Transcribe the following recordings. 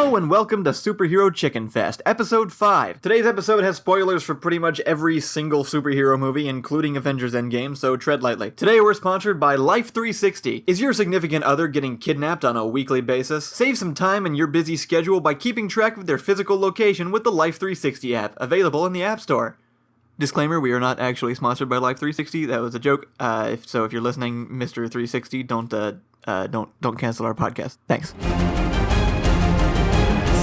Hello and welcome to Superhero Chicken Fest, Episode 5. Today's episode has spoilers for pretty much every single superhero movie, including Avengers Endgame, so tread lightly. Today we're sponsored by Life 360. Is your significant other getting kidnapped on a weekly basis? Save some time in your busy schedule by keeping track of their physical location with the Life 360 app, available in the App Store. Disclaimer, we are not actually sponsored by Life 360. That was a joke. If you're listening, Mr. 360, don't cancel our podcast. Thanks.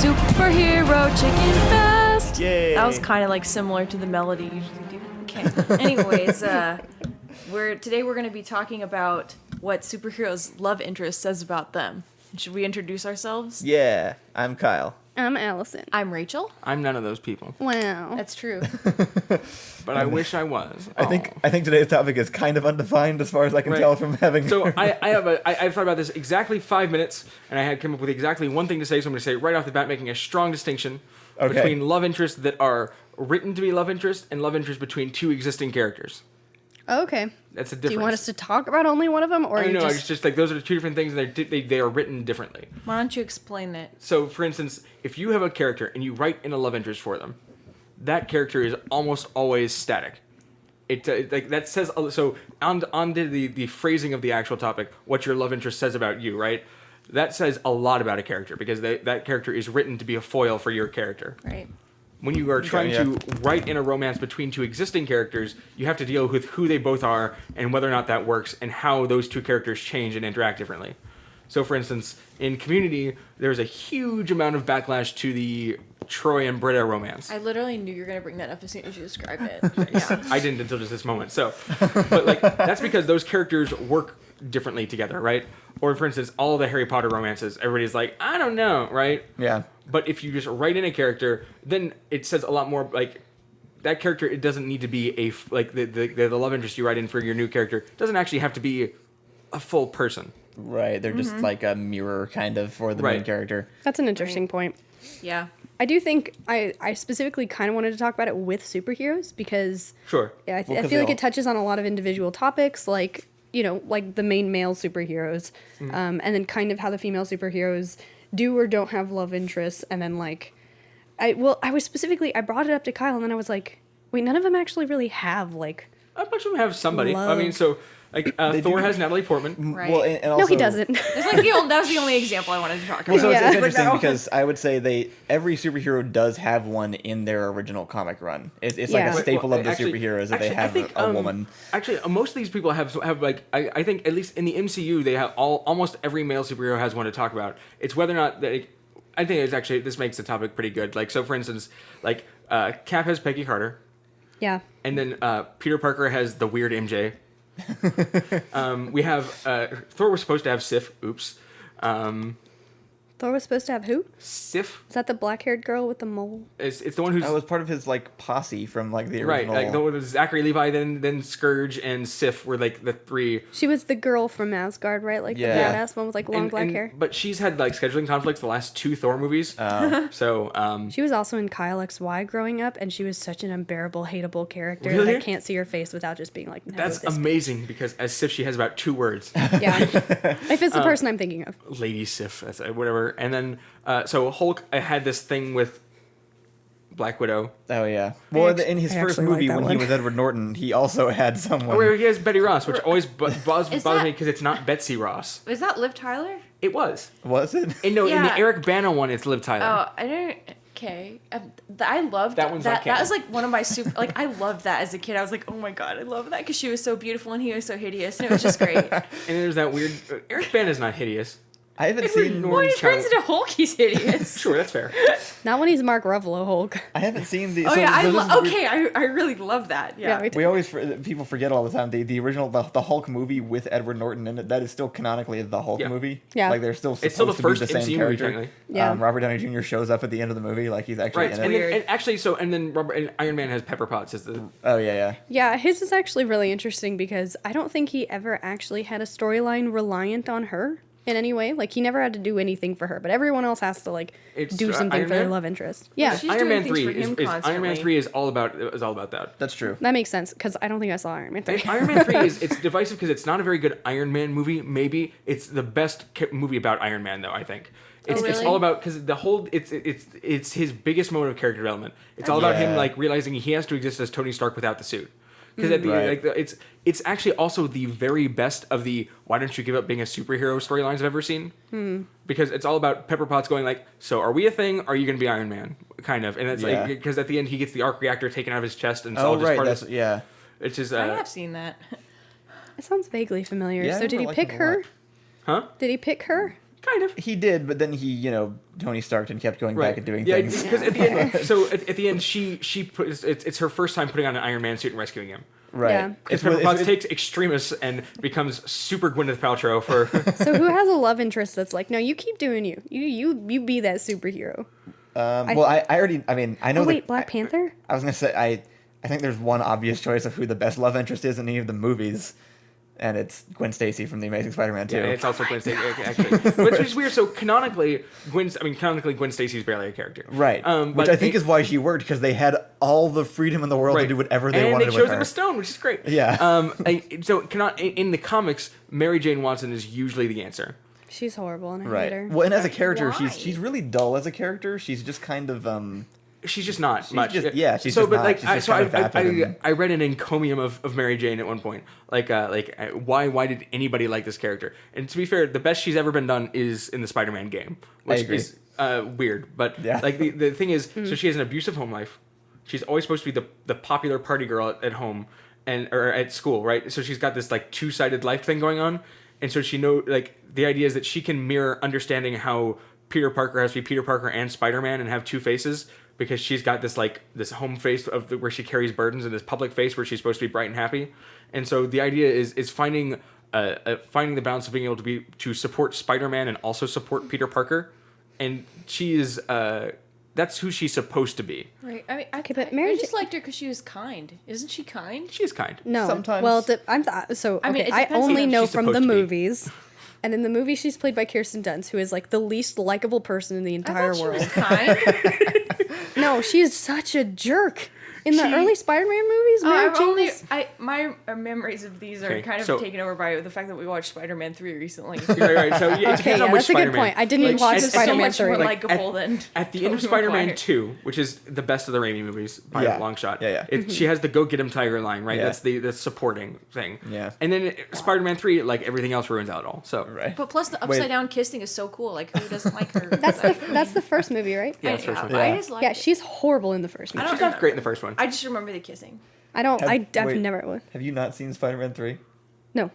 Superhero Chicken Fest. Yay! That was kind of like similar to the melody you usually do. Okay. Anyways, today we're going to be talking about what superheroes' love interest says about them. Should we introduce ourselves? Yeah, I'm Kyle. I'm Allison. I'm Rachel. I'm none of those people. Wow. That's true. But I wish I was. I think today's topic is kind of undefined as far as I can tell from having... So I've thought about this exactly 5 minutes, and I had come up with exactly one thing to say, so I'm going to say it right off the bat, making a strong distinction between love interests that are written to be love interest and love interest between two existing characters. Okay. That's a difference. Do you want us to talk about only one of them, or No, it's just like those are two different things, and they are written differently. Why don't you explain it? So, for instance, if you have a character and you write in a love interest for them, that character is almost always static. Like that says so on to the phrasing of the actual topic, what your love interest says about you, right? That says a lot about a character because that character is written to be a foil for your character. Right. When you are trying to write in a romance between two existing characters, you have to deal with who they both are and whether or not that works and how those two characters change and interact differently. So, for instance, in Community, there's a huge amount of backlash to the Troy and Britta romance. I literally knew you were going to bring that up as soon as you described it. Yeah. I didn't until just this moment. So, but like that's because those characters work differently together, right? Or for instance, all the Harry Potter romances, everybody's like, I don't know, right? Yeah. But if you just write in a character, then it says a lot more. Like that character, it doesn't need to be the love interest you write in for your new character doesn't actually have to be a full person. Right, they're just like a mirror kind of for the main character. That's an interesting point. Yeah. I do think I specifically kind of wanted to talk about it with superheroes because I feel like it touches on a lot of individual topics, like like the main male superheroes, and then kind of how the female superheroes do or don't have love interests, and then I brought it up to Kyle, and then I was like, wait, none of them actually really have like. A bunch of them have somebody. Love. I mean, so like Thor has Natalie Portman. Right. Well, and also, no, he doesn't. It's like that was the only example I wanted to talk about. Well, so it's Yeah. interesting because I would say every superhero does have one in their original comic run. It's like a staple of the superheroes that they have a woman. Actually, most of these people have like I think at least in the MCU they have almost every male superhero has one to talk about. It's whether or not they. I think it's actually this makes the topic pretty good. Like so, for instance, like Cap has Peggy Carter. Yeah. And then Peter Parker has the weird MJ. We have Thor was supposed to have Sif. Oops. Thor was supposed to have who? Sif. Is that the black-haired girl with the mole? It's the one who's That was part of his posse from the original. right. Like the one with Zachary Levi, then Scourge and Sif were like the three. She was the girl from Asgard, right? Like the badass one with long black hair. But she's had scheduling conflicts the last two Thor movies. So She was also in Kyle XY growing up, and she was such an unbearable, hateable character Really? that I can't see her face without just being like, no, that's this amazing because as Sif she has about 2 words. Yeah. If it's the person I'm thinking of. Lady Sif, that's whatever. And then so Hulk had this thing with Black Widow. Oh yeah. Well, in his first movie when he was Edward Norton, he also had someone. Oh, wait, he has Betty Ross, which always bothers me because it's not Betsy Ross. Is that Liv Tyler? It was. Was it? And no, in the Eric Bana one, it's Liv Tyler. Oh, I don't. Okay, I loved that. One's that was like one of my super. Like I loved that as a kid. I was like, oh my god, I love that because she was so beautiful and he was so hideous, and it was just great. And there's that weird. Eric Bana's not hideous. I haven't seen. When he turns into Hulk, he's hideous. Sure, that's fair. Not when he's Mark Ruffalo Hulk. I haven't seen the. Oh yeah, I really love that. Yeah. We always people forget all the time the original the Hulk movie with Edward Norton in it. That is still canonically the Hulk movie. Yeah. Like they're still It's still the supposed first to be the same MCU movie, character. technically. Yeah. Robert Downey Jr. shows up at the end of the movie like he's actually Right, in it. and actually, and then Iron Man has Pepper Potts as the. Oh yeah. Yeah, his is actually really interesting because I don't think he ever actually had a storyline reliant on her in any way. Like, he never had to do anything for her, but everyone else has to, do something for their love interest. Yeah. She's Iron doing Man things 3 for him is Iron Man 3 is all about that. That's true. That makes sense, because I don't think I saw Iron Man 3. Iron Man 3 it's divisive because it's not a very good Iron Man movie. Maybe it's the best movie about Iron Man, though, I think. It's all about, because the whole it's his biggest moment of character development. It's all about him like realizing he has to exist as Tony Stark without the suit. Because at the end, like it's actually also the very best of the why don't you give up being a superhero storylines I've ever seen. Because it's all about Pepper Potts going like, so are we a thing? Or are you going to be Iron Man? Kind of, and it's like because at the end he gets the arc reactor taken out of his chest and it's all just part of It's just I have seen that. It sounds vaguely familiar. Yeah, so did he pick her? Huh? Did he pick her? Kind of. He did, but then he, Tony Stark and kept going back and doing things. Because at the end, so at the end, she puts it's her first time putting on an Iron Man suit and rescuing him. Right. Yeah. Because Pepper Potts takes Extremis and becomes super Gwyneth Paltrow for. So who has a love interest that's like, no, you keep doing you. You be that superhero. I know. Wait, Black Panther? I was gonna say I think there's one obvious choice of who the best love interest is in any of the movies. And it's Gwen Stacy from The Amazing Spider-Man 2. Yeah, it's also Gwen Stacy, actually. Which is weird. So canonically, Gwen Stacy's barely a character. Right. Which I think is why she worked, because they had all the freedom in the world to do whatever they wanted with her. And they chose them a stone, which is great. Yeah. So in the comics, Mary Jane Watson is usually the answer. She's horrible and I hate her. Well, and as a character, Why? she's really dull as a character. She's just kind of She's just not much. She's just but not. like, She's just kind of vapid I read an encomium of Mary Jane at one point. Why did anybody like this character? And to be fair, the best she's ever been done is in the Spider-Man game, which is weird. But like the thing is, so she has an abusive home life. She's always supposed to be the popular party girl at home or at school, right? So she's got this like two-sided life thing going on, and so the idea is that she can mirror understanding how Peter Parker has to be Peter Parker and Spider-Man and have two faces. Because she's got this home face where she carries burdens and this public face where she's supposed to be bright and happy, and so the idea is finding the balance of being able to support Spider-Man and also support Peter Parker, and she is that's who she's supposed to be. Right. I mean, I Mary just liked her because she was kind. Isn't she kind? She is kind. No. Sometimes. Well, I only know from the movies. And in the movie, she's played by Kirsten Dunst, who is like the least likable person in the entire world. She was kind. No, she is such a jerk. In the early Spider-Man movies, my memories of these are kind of taken over by the fact that we watched Spider-Man 3 recently. Right. So it depends on which that's a good point. I didn't even watch Spider-Man 3. So much more likable than at the end of Spider-Man 2, which is the best of the Raimi movies by a long shot. Yeah. She has the "Go Get Him, Tiger" line, right? Yeah. That's the supporting thing. Yeah. And then Spider-Man 3, like everything else, ruins out it all. So But plus the upside down kissing is so cool. Like who doesn't like her? That's the first movie, right? Yeah, that's the first one. I just like. Yeah, she's horrible in the first movie. She's not great in the first one. I just remember the kissing. I've never. Have you not seen Spider-Man 3? No.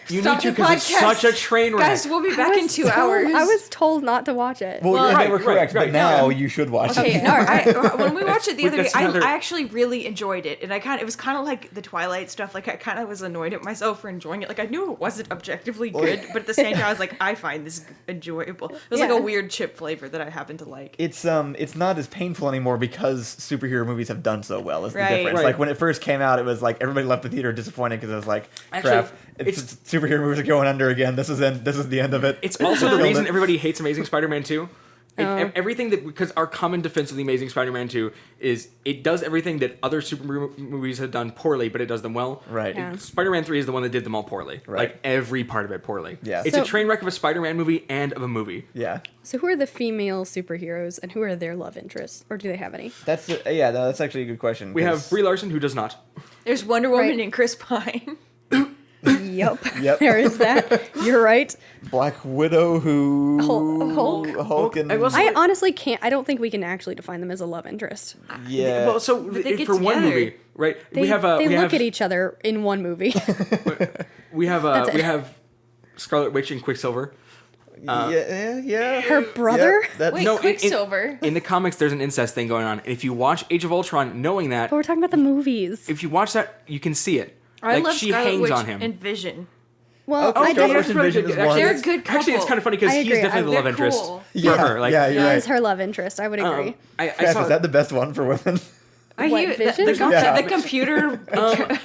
You need to because it's such a train wreck. Guys, we'll be back in 2 hours. I was told not to watch it. Well, they were correct, but now you should watch it. No, when we watched it the other day, I actually really enjoyed it, and it was kind of like the Twilight stuff. Like I kind of was annoyed at myself for enjoying it. Like I knew it wasn't objectively good, but at the same time, I was like, I find this enjoyable. It was like a weird chip flavor that I happen to like. It's not as painful anymore because superhero movies have done so well. Is the difference? Right. Like when it first came out, it was like everybody left the theater disappointed because it was like, crap. It's superhero movies are going under again. This is the end of it. It's also the reason everybody hates Amazing Spider-Man 2. Everything because our common defense of the Amazing Spider-Man 2 is it does everything that other superhero movies have done poorly, but it does them well. Right. Yeah. Spider-Man 3 is the one that did them all poorly. Right. Like every part of it poorly. Yeah. It's a train wreck of a Spider-Man movie and of a movie. Yeah. So who are the female superheroes and who are their love interests, or do they have any? That's actually a good question. We have Brie Larson, who does not. There's Wonder Woman and Chris Pine. Yep. There is that. You're right. Black Widow, who Hulk. and I honestly can't. I don't think we can actually define them as a love interest. yeah. Well, so they for one together. movie, right? They look at each other in one movie. We have Scarlet Witch and Quicksilver. Yeah. Her brother? That's, Wait, No, Quicksilver. In the comics, there's an incest thing going on. If you watch Age of Ultron, knowing that, But we're talking about the movies. if you watch that, you can see it. I Like love she Scarlet hangs Witch on him. and Vision. Well, Okay, I Scarlet don't. Witch and Vision is one. They're a good couple. Actually, it's kind of funny because I he's agree. definitely the love They're interest cool. yeah, for her. Like, yeah, you're That right. is her love interest. I would agree. I Crap, saw is that the best one for women? What, Vision? The computer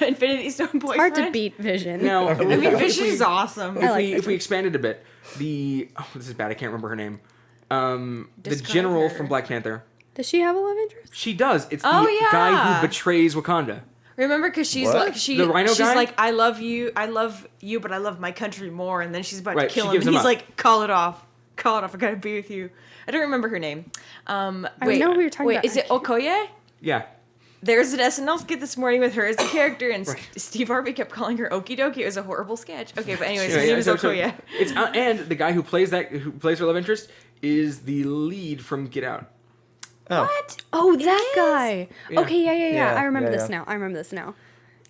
Infinity Stone boyfriend. It's hard to beat Vision. now. I mean, Vision is awesome. If we expanded a bit, this is bad. I can't remember her name. The Describe general her. from Black Panther. Does she have a love interest? She does. It's the Oh, yeah. guy who betrays Wakanda. Remember, because she's What? like she's guy? like, I love you, but I love my country more. And then she's about to kill him, and him he's up. like, call it off, I gotta be with you. I don't remember her name. I know who you're talking about. Is it Okoye? Yeah. There's an SNL skit this morning with her as a character, and Steve Harvey kept calling her Okie Dokie. It was a horrible sketch. Okay, but anyways, her name is Okoye. It's and the guy who plays her love interest is the lead from Get Out. Oh. What? Oh, that guy. Yeah. Okay, yeah. I remember Yeah, this now. I remember this now.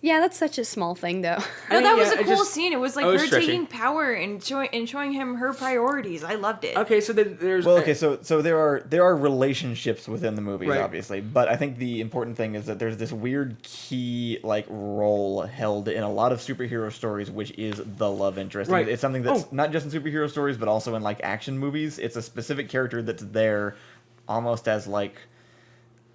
Yeah, that's such a small thing, though. No, that was a cool scene. It was like her stretching. taking power and showing him her priorities. I loved it. Okay, so then there's so there are relationships within the movies, Right. obviously, but I think the important thing is that there's this weird key like role held in a lot of superhero stories, which is the love interest. Right. And it's something that's not just in superhero stories, but also in like action movies. It's a specific character that's there, almost as like.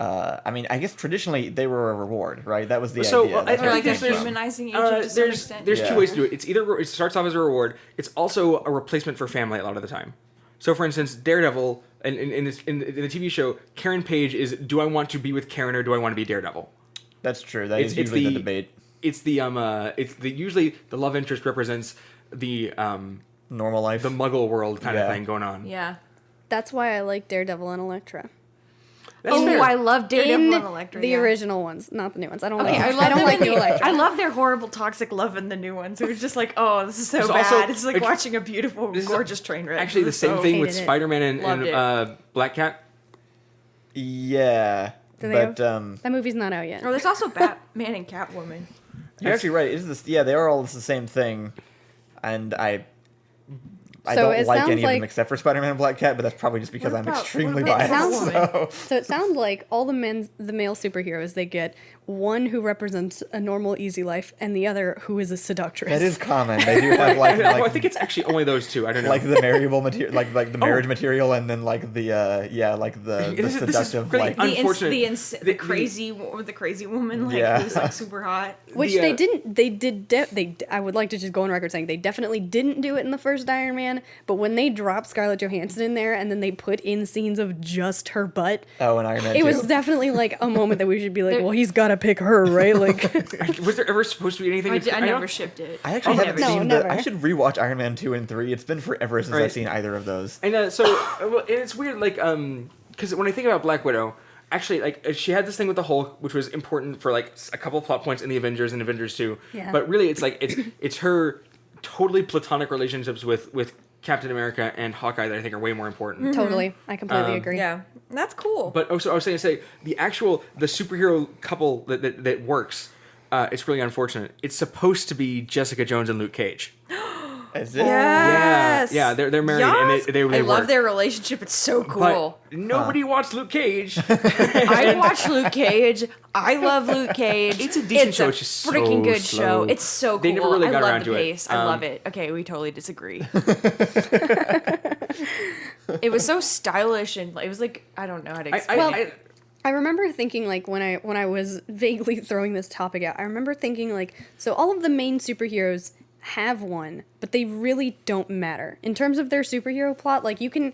I mean, I guess traditionally they were a reward, right? That was the idea. Or like a came from. humanizing agent to some extent. There's two ways to do it. It's either it starts off as a reward. It's also a replacement for family a lot of the time. So, for instance, Daredevil in the TV show, Karen Page is: do I want to be with Karen or do I want to be Daredevil? That's true. That is usually the debate. Usually the love interest represents the Normal life, the Muggle world kind of thing going on. Yeah. That's why I like Daredevil and Elektra. That's fair. I love Daredevil and Elektra. The original ones, not the new ones. I don't Okay, like. I don't like them the in Elektra. I love their horrible toxic love in the new ones. It was just like, oh, this is so There's bad. also- It's like watching a beautiful, gorgeous train wreck. Actually, the same thing with hated it. Spider-Man Loved and Black Cat. Yeah, but That movie's not out yet. Oh, there's also Batman and Catwoman. you're actually right. It's this. Yeah, they are all the same thing, and I So don't it like sounds any of them like- except for Spider-Man and Black Cat, but that's probably just because What I'm about- extremely what about biased. Catwoman? So. So it sounds like all the male superheroes, they get one who represents a normal, easy life, and the other who is a seductress. That is common. They do have like I think it's actually only those two. I don't know. like the marriable material, like the marriage material, and then like the the This is seductive really like. unfortunate. The crazy woman, like Yeah. who's like super hot. Which the, they didn't. They did. I would like to just go on record saying they definitely didn't do it in the first Iron Man. But when they dropped Scarlett Johansson in there, and then they put in scenes of just her butt, Oh, and Iron Man. it 2. was definitely like a moment that we should be like, well, he's got to pick her, right? Like, was there ever supposed to be anything? I never shipped it. I actually haven't No, seen never. I should rewatch Iron Man 2 and 3. It's been forever since Right. I've seen either of those. And and it's weird, like because when I think about Black Widow, actually, like she had this thing with the Hulk, which was important for like a couple of plot points in the Avengers and Avengers 2. Yeah. But really, it's like it's her totally platonic relationships with Captain America and Hawkeye that I think are way more important. totally, I completely agree. Yeah, that's cool. But also, I was saying the superhero couple that works. It's really unfortunate. It's supposed to be Jessica Jones and Luke Cage. Is it? Yes. Yeah, they're married Yes. and they I love work. their relationship. It's so cool. But nobody watched Luke Cage. I watch Luke Cage. I love Luke Cage. It's a decent show, it's just so freaking good slow. show. It's so cool. They never really I got love around the to it. pace. I love it. Okay, we totally disagree. It was so stylish and it was like I don't know how to explain. I remember thinking like when I was vaguely throwing this topic out, I remember thinking like, so all of the main superheroes have one, but they really don't matter in terms of their superhero plot. Like you can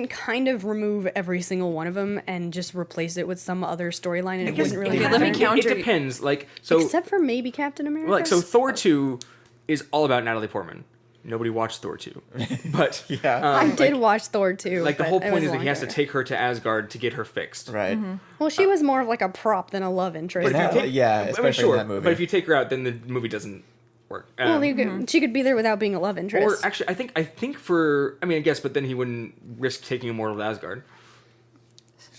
kind of remove every single one of them and just replace it with some other storyline, and it wouldn't really let me matter. count- It depends. Like so, Except for maybe Captain America. like so, Thor 2 is all about Natalie Portman. Nobody watched Thor 2, but Yeah. I did watch Thor 2. like the but whole it point was is a that long he has to time take her to Asgard to get her fixed. Right. Well, she was more of like a prop than a love interest. But though. yeah, especially in that movie. But if you take her out, then the movie doesn't work. Well, she could be there without being a love interest. Or actually, I think for I guess, but then he wouldn't risk taking Immortal to Asgard.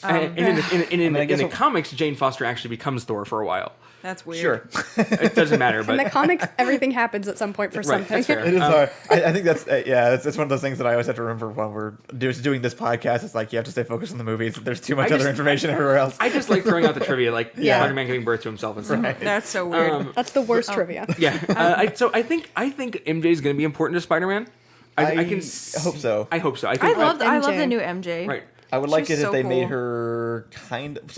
And in the comics, Jane Foster actually becomes Thor for a while. That's weird. Sure. It doesn't matter, but in the comics, everything happens at some point for right, something. that's fair. It is hard. I think that's it's one of those things that I always have to remember when we're doing this podcast. It's like you have to stay focused on the movies. There's too much other information everywhere else. I just like throwing out the trivia, like Yeah. Spider-Man giving birth to himself and stuff. Right. That's so weird. That's the worst trivia. Yeah. So I think MJ is going to be important to Spider-Man. I can hope so. I hope so. I I think love MJ. the new MJ. right. I would She like was it if so they made cool. her kind of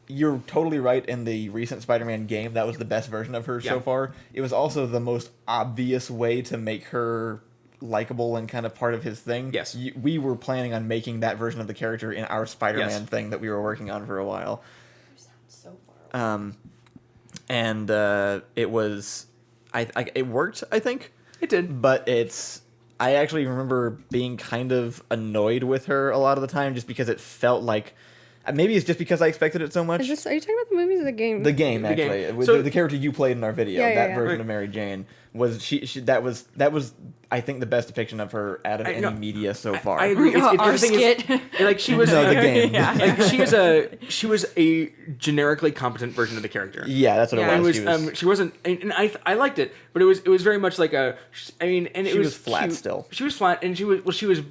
you're totally right. In the recent Spider-Man game, that was the best version of her so Yeah. far. It was also the most obvious way to make her likable and kind of part of his thing. Yes. We were planning on making that version of the character in our Spider-Man Yes. thing that we were working on for a while. So far. and it was, it worked. I think it did, but I actually remember being kind of annoyed with her a lot of the time, just because it felt like. Maybe it's just because I expected it so much. Are you talking about the movies or the game? The game, actually. With So, the character you played in our video, version of Mary Jane, was that was I think the best depiction of her out of any media so far. I agree. Our skit. Like she was the game. Yeah. Like she was a generically competent version of the character. Yeah, that's what it was. She wasn't, and I liked it, but it was very much like a. I mean, and it was flat cute. still. She was flat, and she was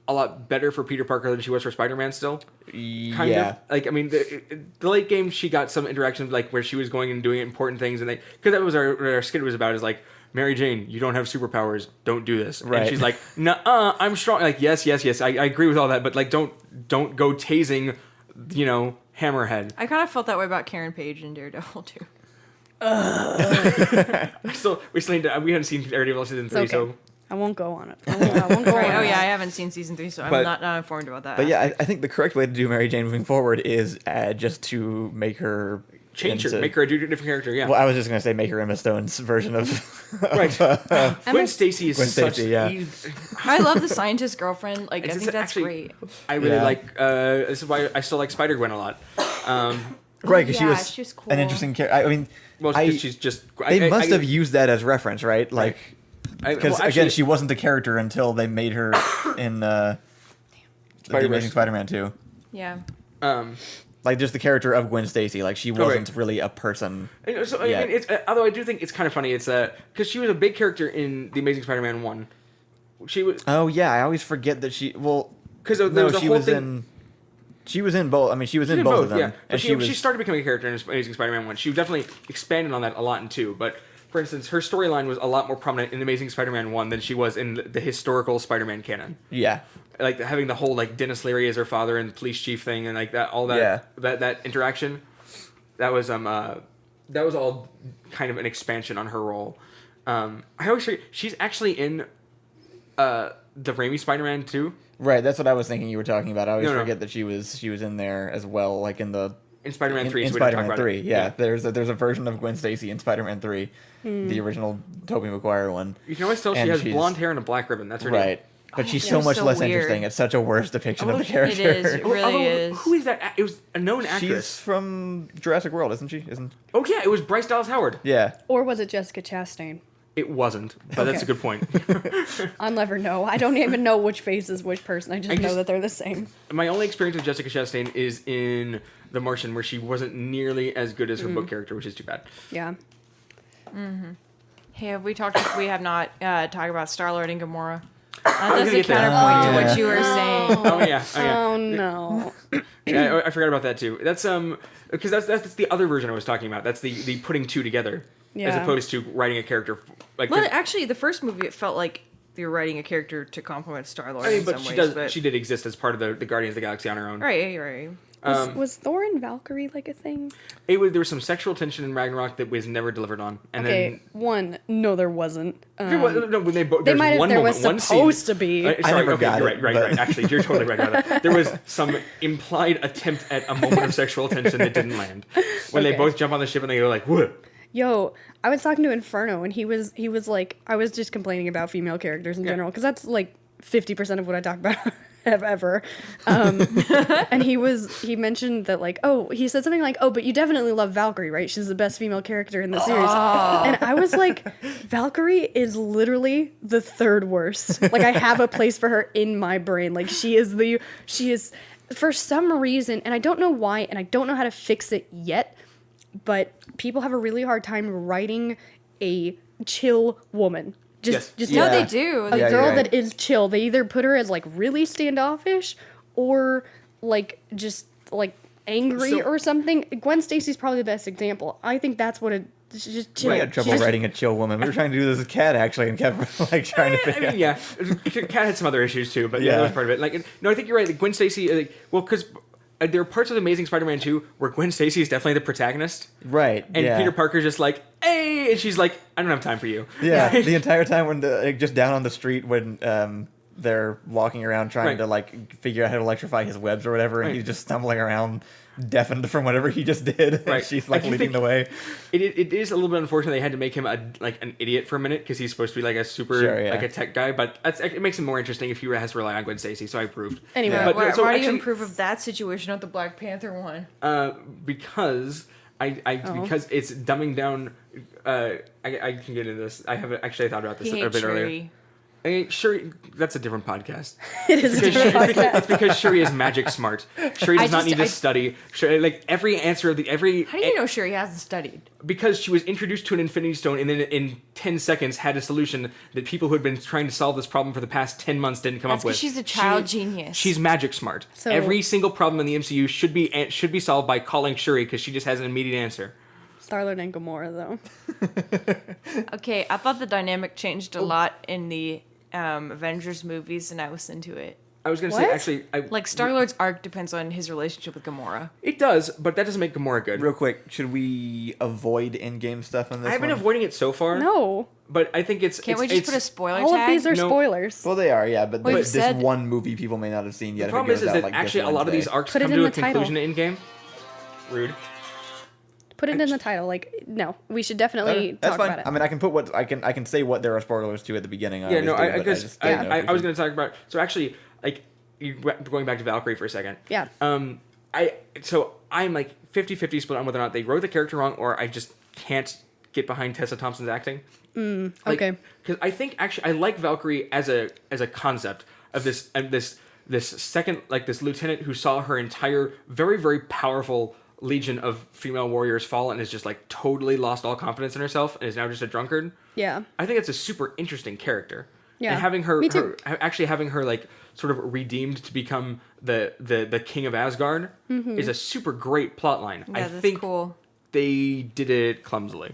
a lot better for Peter Parker than she was for Spider-Man still. Kind of. Like, I mean, the late game, she got some interactions, like, where she was going and doing important things, and because that was what our skit was about, is like, Mary Jane, you don't have superpowers, don't do this. Right. And she's like, nuh-uh, I'm strong. Like, yes, I agree with all that, but, like, don't go tasing, Hammerhead. I kind of felt that way about Karen Page in Daredevil, too. We haven't seen Daredevil season 3, so... I won't go on it. I won't go on it. Oh yeah, I haven't seen season 3, so I'm not informed about that. But yeah, I think the correct way to do Mary Jane moving forward is just to make her make her a different character. Yeah. Well, I was just gonna say make her Emma Stone's version of right. Gwen Stacy is such. I love the scientist girlfriend. Like, I think that's great. I really like. This is why I still like Spider Gwen a lot. Right, because she was cool. An interesting character. I mean, she's just. They must have used that as reference, right? Like. Because again, she wasn't the character until they made her in the Amazing Spider-Man 2. Yeah. Like just the character of Gwen Stacy, like she wasn't really a person. So I mean, although I do think it's kind of funny, it's because she was a big character in the Amazing Spider-Man 1. She was. Oh yeah, I always forget that she. Well, because she was in. She was in both. I mean, she was in both of them. Yeah, but she started becoming a character in Amazing Spider-Man 1. She definitely expanded on that a lot in 2, but. For instance, her storyline was a lot more prominent in Amazing Spider-Man 1 than she was in the historical Spider-Man canon. Yeah. Like, having the whole, like, Dennis Leary as her father and police chief thing and, like, that, all that, that interaction, that was all kind of an expansion on her role. I always forget, she's actually in the Raimi Spider-Man 2. Right, that's what I was thinking you were talking about. I always forget that she was in there as well, like in Spider-Man 3. In Spider-Man 3, yeah. There's a version of Gwen Stacy in Spider-Man 3, the original Tobey Maguire one. You can always tell she has blonde hair and a black ribbon. That's her name. Right. But she's so much less interesting. It's such a worse depiction of the character. It is. It really is. Who is that? It was a known actress. She's from Jurassic World, isn't she? Oh, yeah. It was Bryce Dallas Howard. Yeah. Or was it Jessica Chastain? It wasn't, but that's a good point. I'll never know. I don't even know which face is which person. I just know that they're the same. My only experience with Jessica Chastain is in The Martian, where she wasn't nearly as good as her book character, which is too bad. Yeah. Mm-hmm. Hey, we have not talked about Star-Lord and Gamora. That's a counterpoint to what you were saying. Oh yeah. Oh no. Yeah, I forgot about that too. That's because that's the other version I was talking about. That's the putting two together, as opposed to writing a character like. Well, actually, the first movie it felt like you're writing a character to complement Star-Lord in some ways. But she did exist as part of the Guardians of the Galaxy on her own. Right. Was Thor and Valkyrie like a thing? There was some sexual tension in Ragnarok that was never delivered on. And no, there wasn't. No, when there was supposed to be. Right. Actually, you're totally right about that. There was some implied attempt at a moment of sexual tension that didn't land. When they both jump on the ship and they go like, "What?" Yo, I was talking to Inferno and he was like, I was just complaining about female characters in general because that's like 50% of what I talk about ever. And he mentioned that like, he said something like, but you definitely love Valkyrie, right? She's the best female character in the series. And I was like, Valkyrie is literally the third worst. Like I have a place for her in my brain. Like she is for some reason, and I don't know why, and I don't know how to fix it yet, but people have a really hard time writing a chill woman. They do. A girl that is chill. They either put her as like really standoffish or like just like angry or something. Gwen Stacy's probably the best example. I think that's what she's just chill. We had trouble writing a chill woman. We were trying to do this with Kat actually, and kept like trying to figure. Kat had some other issues too, but that was part of it. Like, no, I think you're right. Like, Gwen Stacy, because. There are parts of Amazing Spider-Man 2 where Gwen Stacy is definitely the protagonist. Right. And Peter Parker's just like, hey! And she's like, I don't have time for you. Yeah. The entire time when just down on the street when they're walking around trying to like figure out how to electrify his webs or whatever, and he's just stumbling around, deafened from whatever he just did. Right. She's like leading the way. It is a little bit unfortunate they had to make him an idiot for a minute because he's supposed to be like a super like a tech guy, but it makes him more interesting if he has to rely on Gwen Stacy. So I approved. Anyway, why do you improve of that situation with the Black Panther one? Because because it's dumbing down. I can get into this. I thought about this a bit earlier. Shuri, that's a different podcast. It is a different podcast. It's because Shuri is magic smart. Shuri does not need to study. Shuri, like every answer of every. How do you know Shuri hasn't studied? Because she was introduced to an Infinity Stone and then in 10 seconds had a solution that people who had been trying to solve this problem for the past 10 months didn't come up with. She's a child genius. She's magic smart. So, every single problem in the MCU should be solved by calling Shuri because she just has an immediate answer. Star-Lord and Gamora, though. Okay, I thought the dynamic changed a lot in the Avengers movies, and I was into it. I was going to say, actually... like, Star-Lord's arc depends on his relationship with Gamora. It does, but that doesn't make Gamora good. Real quick, should we avoid in-game stuff in this I've been avoiding it so far. No. But I think it's... Can't we just put a spoiler tag? All of these are spoilers. Well, they are, yeah, but this one movie people may not have seen yet. The problem is that actually a lot of these arcs come to a conclusion in-game. Rude. Put it in the title. Like, no, we should definitely talk about it. I mean, I can put I can say what there are spoilers to at the beginning. I was going to talk about. So actually, like, going back to Valkyrie for a second. Yeah. I'm like 50-50 split on whether or not they wrote the character wrong or I just can't get behind Tessa Thompson's acting. Okay. Because I think actually I like Valkyrie as a concept of this second, like, this lieutenant who saw her entire very, very powerful legion of female warriors fall and has just like totally lost all confidence in herself and is now just a drunkard. Yeah. I think it's a super interesting character. Yeah. And having her like sort of redeemed to become the king of Asgard is a super great plotline. Yeah, that's cool. They did it clumsily.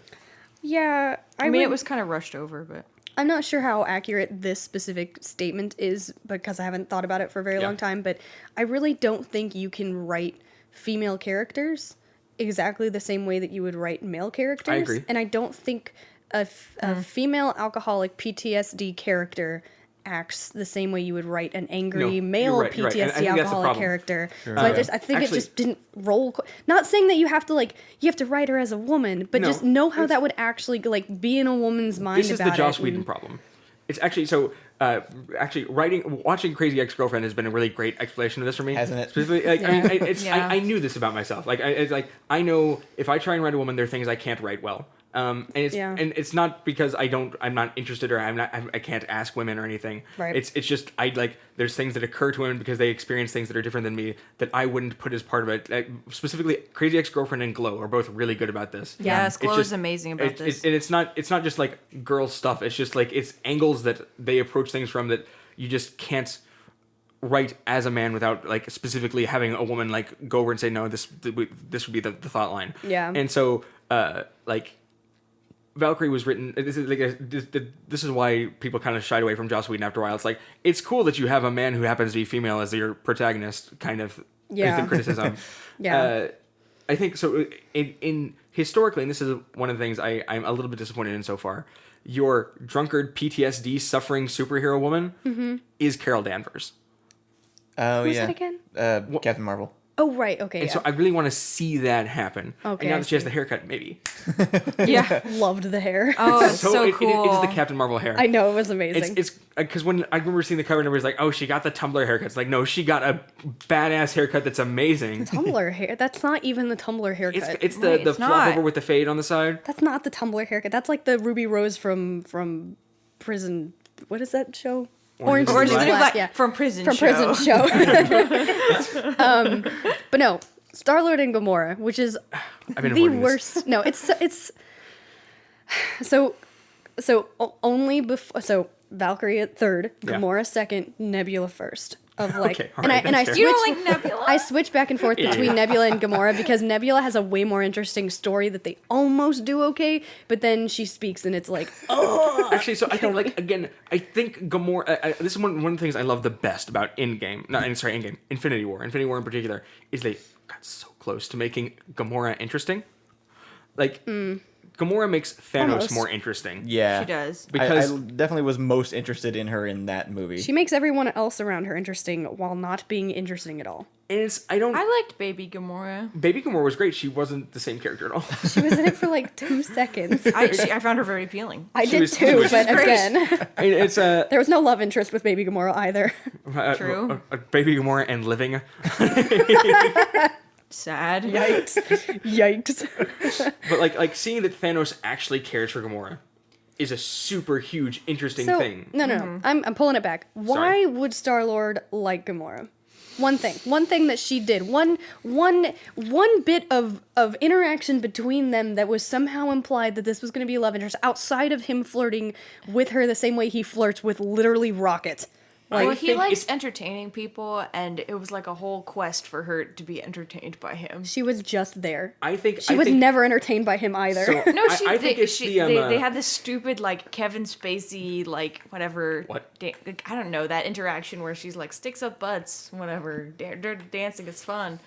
Yeah. I mean, it was kind of rushed over, but I'm not sure how accurate this specific statement is because I haven't thought about it for a very long time, but I really don't think you can write female characters exactly the same way that you would write male characters. I agree. And I don't think a female alcoholic PTSD character acts the same way you would write an angry male PTSD alcoholic character. Sure. So I think it just didn't roll. Not saying that you have to write her as a woman, but just know how that would actually like be in a woman's mind. This is the Joss Whedon problem. It's actually so. Watching Crazy Ex-Girlfriend has been a really great explanation of this for me. Hasn't it? Specifically, like, I mean, I knew this about myself. Like, I know if I try and write a woman, there are things I can't write well. And it's not because I'm not interested or I can't ask women or anything. Right. It's just there's things that occur to women because they experience things that are different than me that I wouldn't put as part of it. Like, specifically, Crazy Ex-Girlfriend and Glow are both really good about this. Yes, Glow is amazing about this. And it's not just like girl stuff. It's just like it's angles that they approach things from that you just can't write as a man without like specifically having a woman like go over and say no, this would be the thought line. Yeah. And so like Valkyrie was written. This is why people kind of shied away from Joss Whedon after a while. It's like it's cool that you have a man who happens to be female as your protagonist, kind of. Is the criticism. I think so. In historically, and this is one of the things I'm a little bit disappointed in so far. Your drunkard PTSD suffering superhero woman is Carol Danvers. Oh, Who's that again? Captain Marvel. Oh, right. Okay. And so I really want to see that happen. Okay. And now that she has the haircut, maybe. Yeah. Loved the hair. Oh, it's so cool. It is the Captain Marvel hair. I know, it was amazing. It's because when I remember seeing the cover and everybody's like, oh, she got the Tumblr haircut. It's like, no, she got a badass haircut that's amazing. Tumblr hair? That's not even the Tumblr haircut. It's the flop over with the fade on the side. That's not the Tumblr haircut. That's like the Ruby Rose from Prison. What is that show? Orange is the New Black. Yeah. From Prison Show. But no, Star-Lord and Gamora, which is the worst. No, it's so only before. So Valkyrie at third, Gamora second, Nebula first. Of like, okay, and I switch, you don't like Nebula? I switch back and forth between Nebula and Gamora because Nebula has a way more interesting story that they almost do okay, but then she speaks and it's like, oh. Actually, so I think like again, I think Gamora. This is one of the things I love the best about Infinity War in particular, is they got so close to making Gamora interesting, like. Gamora makes Thanos Almost. more interesting. Yeah. She does. Because I definitely was most interested in her in that movie. She makes everyone else around her interesting while not being interesting at all. and I liked Baby Gamora. Baby Gamora was great. She wasn't the same character at all. She was in it for like 2 seconds. I found her very appealing. I She did was- too, she was but great. again, I mean, it's there was no love interest with Baby Gamora either. True. Baby Gamora and living. Sad. Yikes! Yikes! But like seeing that Thanos actually cares for Gamora is a super huge interesting thing. No. I'm pulling it back. Why would Star-Lord like Gamora? One thing that she did. One bit of interaction between them that was somehow implied that this was going to be a love interest outside of him flirting with her the same way he flirts with literally Rocket. Well, he likes entertaining people, and it was like a whole quest for her to be entertained by him. She was just there. She was never entertained by him either. So, No, I think it's they had this stupid, like, Kevin Spacey, like, whatever. What? I don't know, that interaction where she's like, sticks up butts, whatever. Dancing is fun.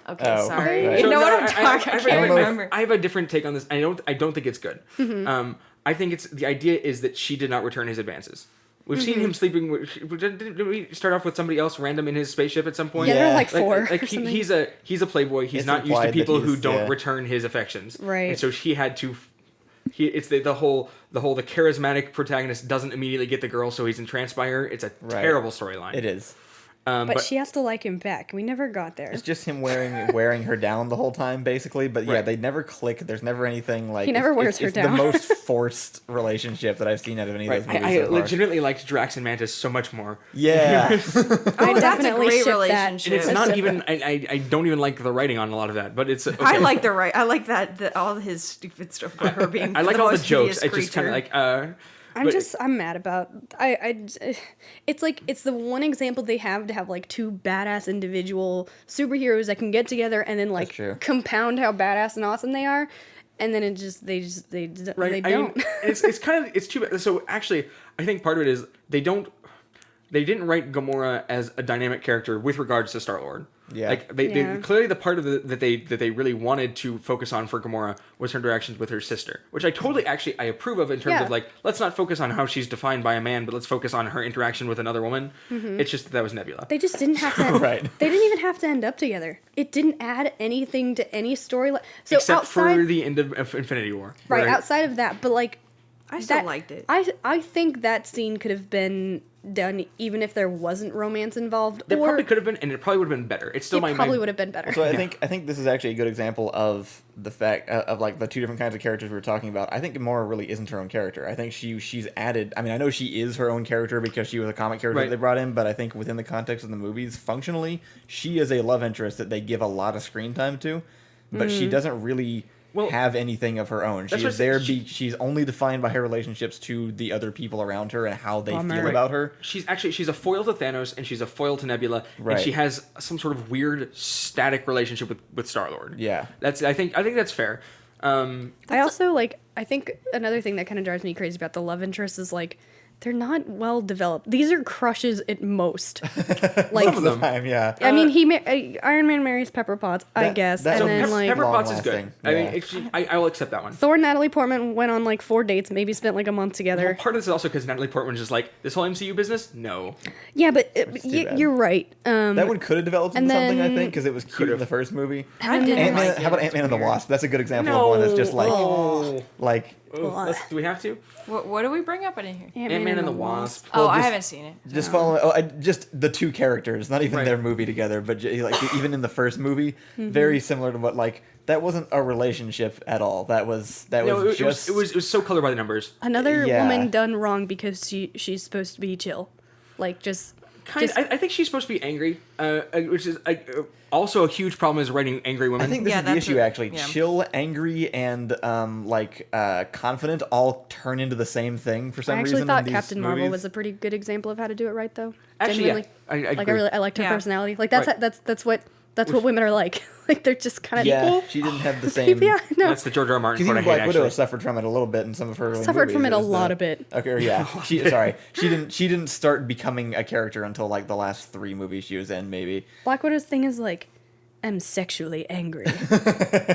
Okay, Oh, sorry. right. You know what I'm talking? I can't remember. I have a different take on this. I don't think it's good. I think the idea is that she did not return his advances. We've seen him sleeping. Did we start off with somebody else random in his spaceship at some point? Yeah, there were like 4. Like he's a playboy. He's It's not used to implied people that who he's- don't return his affections. Right. And so he had to. It's the charismatic protagonist doesn't immediately get the girl, so he's entranced by her. It's a terrible storyline. It is. but she has to like him back. We never got there. It's just him wearing her down the whole time, basically. But yeah, they never click. There's never anything like... He never wears her it's down. the most forced relationship that I've seen out of any of those movies I so far. legitimately liked Drax and Mantis so much more. Yeah. I that's a definitely great ship that. relationship. And it's not even. I don't even like the writing on a lot of that, but it's. Okay. I like I like that all his stupid stuff about her being. I like the all the most jokes. hideous It's just kind of creature. like. I'm mad about it's like it's the one example they have to have like 2 badass individual superheroes that can get together and then like true. compound how badass and awesome they are, and then they don't. I mean, it's too bad. So actually, I think part of it is they didn't write Gamora as a dynamic character with regards to Star-Lord. Yeah. Like they clearly the part of that they really wanted to focus on for Gamora was her interactions with her sister, which I totally I approve of in terms of like, let's not focus on how she's defined by a man, but let's focus on her interaction with another woman. It's just that was Nebula. They just didn't have to. Right. They didn't even have to end up together. It didn't add anything to any storyline. So Except outside, for the end of Infinity War. right outside of that, but like I still liked it. I think that scene could have been done even if there wasn't romance involved. There probably could have been, and it probably would have been better. It's still probably would have been better. So I think this is actually a good example of the fact of like the 2 different kinds of characters we were talking about. I think Gamora really isn't her own character. I think she's added. I mean, I know she is her own character because she was a comic character that they brought in, but I think within the context of the movies, functionally, she is a love interest that they give a lot of screen time to, but she doesn't really have anything of her own. She is there. She's only defined by her relationships to the other people around her and how they feel about her. She's a foil to Thanos and she's a foil to Nebula, and she has some sort of weird static relationship with Star-Lord. Yeah, I think that's fair. I also I think another thing that kind of drives me crazy about the love interest is like they're not well developed. These are crushes at most. Like some of the time, yeah. I mean, Iron Man marries Pepper Potts, I guess, and then like Pepper Potts is good. Yeah. I will accept that one. Thor and Natalie Portman went on like 4 dates, maybe spent like a month together. Well, part of this is also because Natalie Portman's just like, this whole MCU business? No. Yeah, but bad. you're right. That one could have developed into something, I then- think, because it was cute in the first movie. I didn't like it. How about Ant-Man and the Wasp? That's a good example of one that's just like, No. like Do we have to? What do we bring up in here? Ant-Man and the Wasp. Oh, Well, I just- haven't seen it. just following, just the 2 characters, not even their movie together, but like even in the first movie, very similar to what like that wasn't a relationship at all. That was It just was so colored by the numbers. Another Yeah. woman done wrong because she's supposed to be chill, like just. I think she's supposed to be angry, which is also a huge problem is writing angry women. I think this is the issue actually. Chill, angry, and confident all turn into the same thing for some I reason. actually thought in these Captain movies. Marvel was a pretty good example of how to do it right, though. Actually, Genuinely. yeah, I like I liked her Yeah. personality. Like that's what women are like. Like they're just kind of Yeah, she didn't have the same. yeah, no. That's the George R. R. Martin Because quote I even hate, Black Widow actually. suffered from it a little bit in some of her early Suffered from movies. it a was lot of it. Okay, yeah. She didn't start becoming a character until like the last 3 movies she was in, maybe. Black Widow's thing is like, am sexually angry.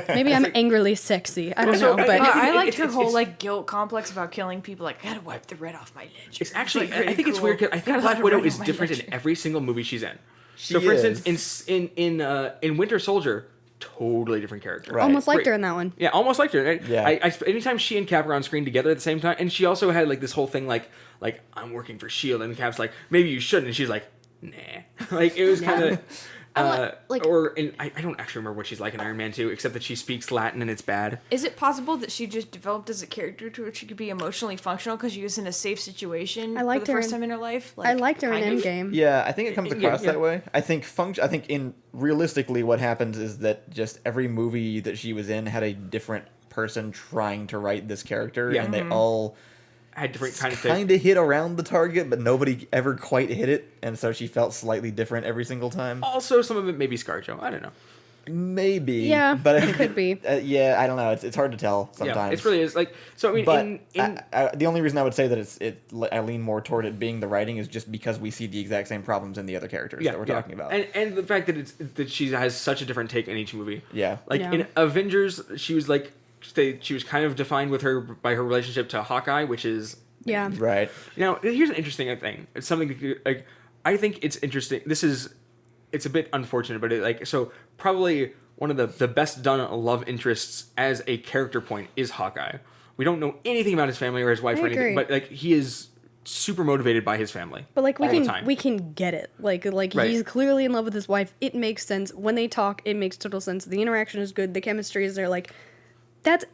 Maybe I'm angrily sexy. I don't know, but I liked her whole like guilt complex about killing people. Like, I gotta wipe the red off my ledger. It's actually, like, I think it's weird. I think Black Widow is different in every single movie she's in. So, for instance, in Winter Soldier, totally different character. Right. Almost liked her in that one. Yeah, almost liked her. Anytime she and Cap are on screen together at the same time, and she also had like this whole thing like I'm working for S.H.I.E.L.D. and Cap's like, maybe you shouldn't, and she's like, nah. Like, it was kind of... I don't actually remember what she's like in Iron Man 2, except that she speaks Latin and it's bad. Is it possible that she just developed as a character to where she could be emotionally functional because she was in a safe situation for the first time in her life? Like, I liked her in Endgame. Yeah, I think it comes across that way. I think realistically what happens is that just every movie that she was in had a different person trying to write this character, and they all... had different kind of hit around the target, but nobody ever quite hit it, and so she felt slightly different every single time. Also, some of it may be ScarJo. I don't know. Maybe. Yeah, but I think it could be. Yeah, I don't know. It's hard to tell sometimes. Yeah, it really is. Like, so I mean, but the only reason I would say that I lean more toward it being the writing is just because we see the exact same problems in the other characters that we're talking about, and the fact that she has such a different take in each movie. Yeah, like in Avengers, she was like. She was kind of defined by her relationship to Hawkeye, which is right. Now, here's an interesting thing. It's something like I think it's interesting. It's a bit unfortunate, but so probably one of the best done love interests as a character point is Hawkeye. We don't know anything about his family or his wife or anything, but like he is super motivated by his family. But like we can get it. Like he's clearly in love with his wife. It makes sense when they talk. It makes total sense. The interaction is good. The chemistry is there. Like.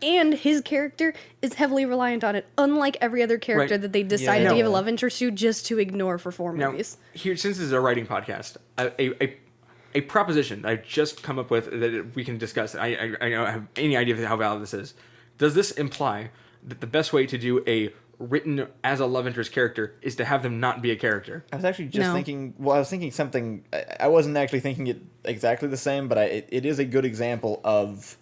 And his character is heavily reliant on it, unlike every other character that they decided to give a love interest to just to ignore for 4 movies. Here, since this is a writing podcast, a proposition I've just come up with that we can discuss. I don't have any idea of how valid this is. Does this imply that the best way to do a written as a love interest character is to have them not be a character? I was actually just thinking... Well, I was thinking something... I wasn't actually thinking it exactly the same, but it is a good example of,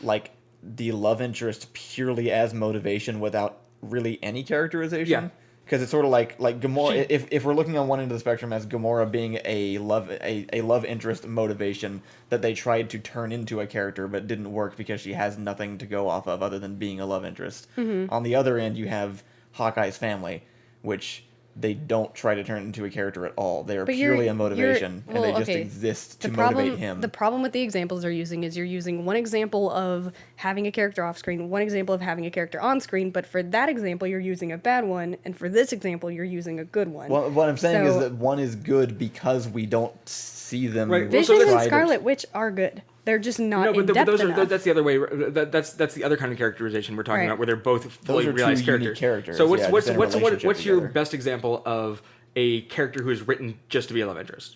like... the love interest purely as motivation without really any characterization. Because it's sort of like Gamora. If we're looking on one end of the spectrum as Gamora being a love interest motivation that they tried to turn into a character but didn't work because she has nothing to go off of other than being a love interest. Mm-hmm. On the other end, you have Hawkeye's family, which they don't try to turn into a character at all. They are purely a motivation, and they just exist to motivate him. The problem with the examples they're using is you're using one example of having a character off screen, one example of having a character on screen, but for that example, you're using a bad one, and for this example, you're using a good one. Well, what I'm saying is that one is good because we don't see them. Right. Vision and Scarlet Witch are good. They're just not in depth enough. That's the other way. That's the other kind of characterization we're talking about, where they're both fully realized characters. So what's your best example of a character who is written just to be a love interest?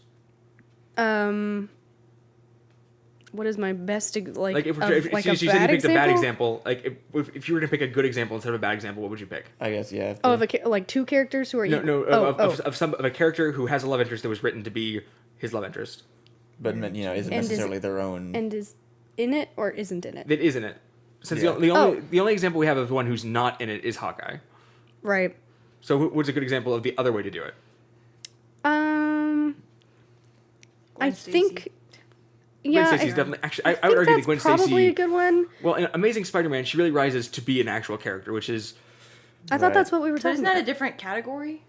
What is my best if you said you picked a bad example, like if you were to pick a good example instead of a bad example, what would you pick? I guess of two characters who are of a character who has a love interest that was written to be his love interest. But isn't necessarily their own. And is in it or isn't in it? It is in it. Since the only example we have of one who's not in it is Hawkeye. Right. So what's a good example of the other way to do it? I think. Gwen Stacy's definitely actually. I would argue that Gwen Stacy probably a good one. Well, in Amazing Spider-Man, she really rises to be an actual character, which is. I thought that's what we were talking about. Isn't that a different category?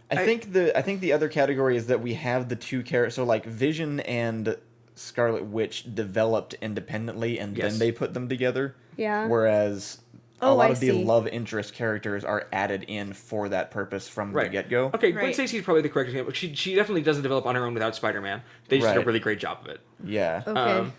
I think the other category is that we have the two characters. So like Vision and Scarlet Witch developed independently, and then they put them together. Yeah. Whereas a lot of the love interest characters are added in for that purpose from the get-go. Okay, Gwen Stacy is probably the correct example. She definitely doesn't develop on her own without Spider-Man. They just did a really great job of it. Yeah. Okay.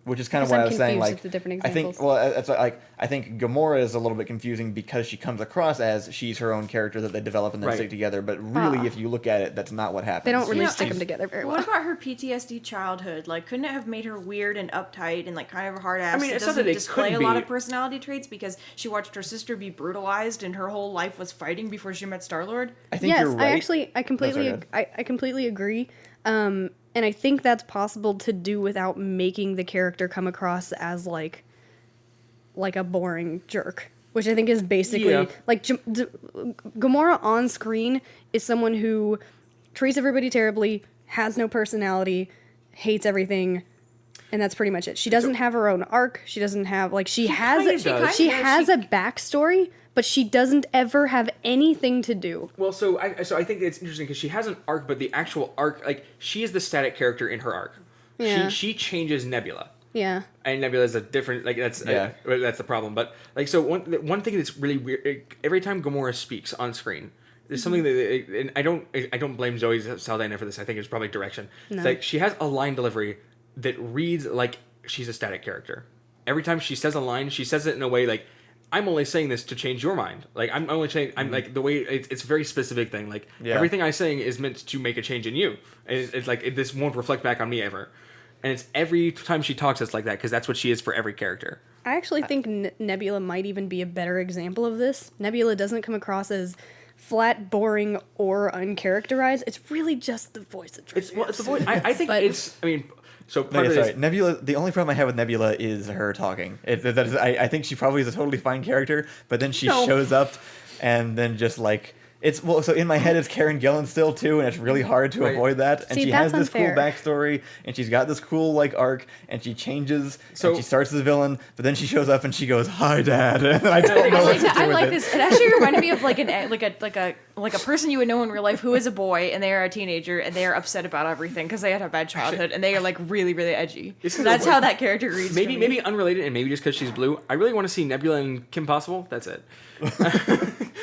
Which is kind of why I was saying, like, the different examples. I think Gamora is a little bit confusing because she comes across as she's her own character that they develop and then stick together. But really, if you look at it, that's not what happens. They don't really stick them together very well. What about her PTSD childhood? Like, couldn't it have made her weird and uptight and like kind of a hard ass? I mean, it doesn't display a lot of personality traits because she watched her sister be brutalized and her whole life was fighting before she met Star-Lord. I think you're right. I completely agree. And I think that's possible to do without making the character come across as like a boring jerk, which I think is basically like Gamora on screen is someone who treats everybody terribly, has no personality, hates everything, And that's pretty much it. She doesn't have her own arc. She doesn't have she has a backstory, but she doesn't ever have anything to do. Well, so I think it's interesting because she has an arc, but the actual arc, she is the static character in her arc. Yeah. She changes Nebula. Yeah. And Nebula is a different that's the problem. But so one thing that's really weird, every time Gamora speaks on screen, there's something that, and I don't blame Zoe Saldana for this. I think it's probably direction. No. It's she has a line delivery that reads like she's a static character. Every time she says a line, she says it in a way I'm only saying this to change your mind. I'm only saying, I'm the way, it's a very specific thing. Everything I'm saying is meant to make a change in you. It's this won't reflect back on me ever. And it's every time she talks, it's like that, because that's what she is for every character. I actually think Nebula might even be a better example of this. Nebula doesn't come across as flat, boring, or uncharacterized. It's really just the voice that it's the voice. I think So Nebula. The only problem I have with Nebula is her talking. I think she probably is a totally fine character, but then she shows up, and then just so in my head it's Karen Gillan still too, and it's really hard to avoid that. And she has this cool backstory, and she's got this cool arc, and she changes, and she starts as a villain, but then she shows up and she goes, "Hi, Dad," and I don't know what to do I with like it. this. It actually reminded me of a person you would know in real life who is a boy and they are a teenager and they are upset about everything because they had a bad childhood and they are really, really edgy. That's how that character reads. Maybe unrelated, and maybe just because she's blue. I really want to see Nebula and Kim Possible. That's it.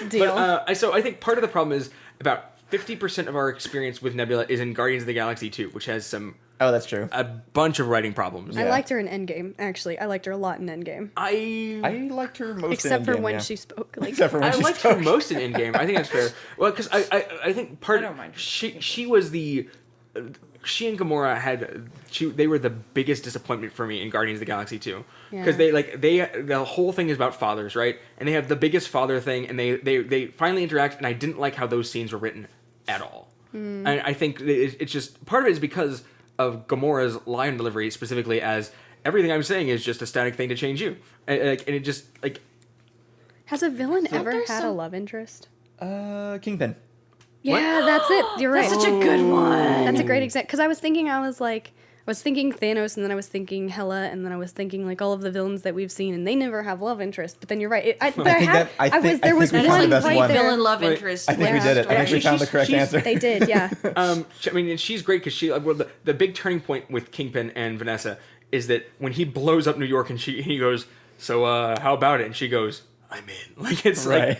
Deal. But, so I think part of the problem is about 50% of our experience with Nebula is in Guardians of the Galaxy 2, which has that's true. A bunch of writing problems. I liked her in Endgame, actually. I liked her a lot in Endgame. I liked her most except in Endgame, for when she spoke. Except for when I liked her most in Endgame. I think that's fair. Well, because I think I don't mind. She was the... She and Gamora they were the biggest disappointment for me in Guardians of the Galaxy 2. Because the whole thing is about fathers, right? And they have the biggest father thing, and they finally interact, and I didn't like how those scenes were written at all. And I think it's just, part of it is because of Gamora's line delivery, specifically as, everything I'm saying is just a static thing to change you. And it just, Has a villain ever had a love interest? Kingpin. Yeah, that's it. You're right. That's such a good one. That's a great example. Because I was thinking Thanos, and then I was thinking Hela, and then I was thinking all of the villains that we've seen, and they never have love interest. But then you're right. There was one villain love interest. I think we did it. I think we found the correct answer. They did, yeah. And she's great because the big turning point with Kingpin and Vanessa is that when he blows up New York, and he goes, "So how about it?" And she goes, "I'm in." It's right.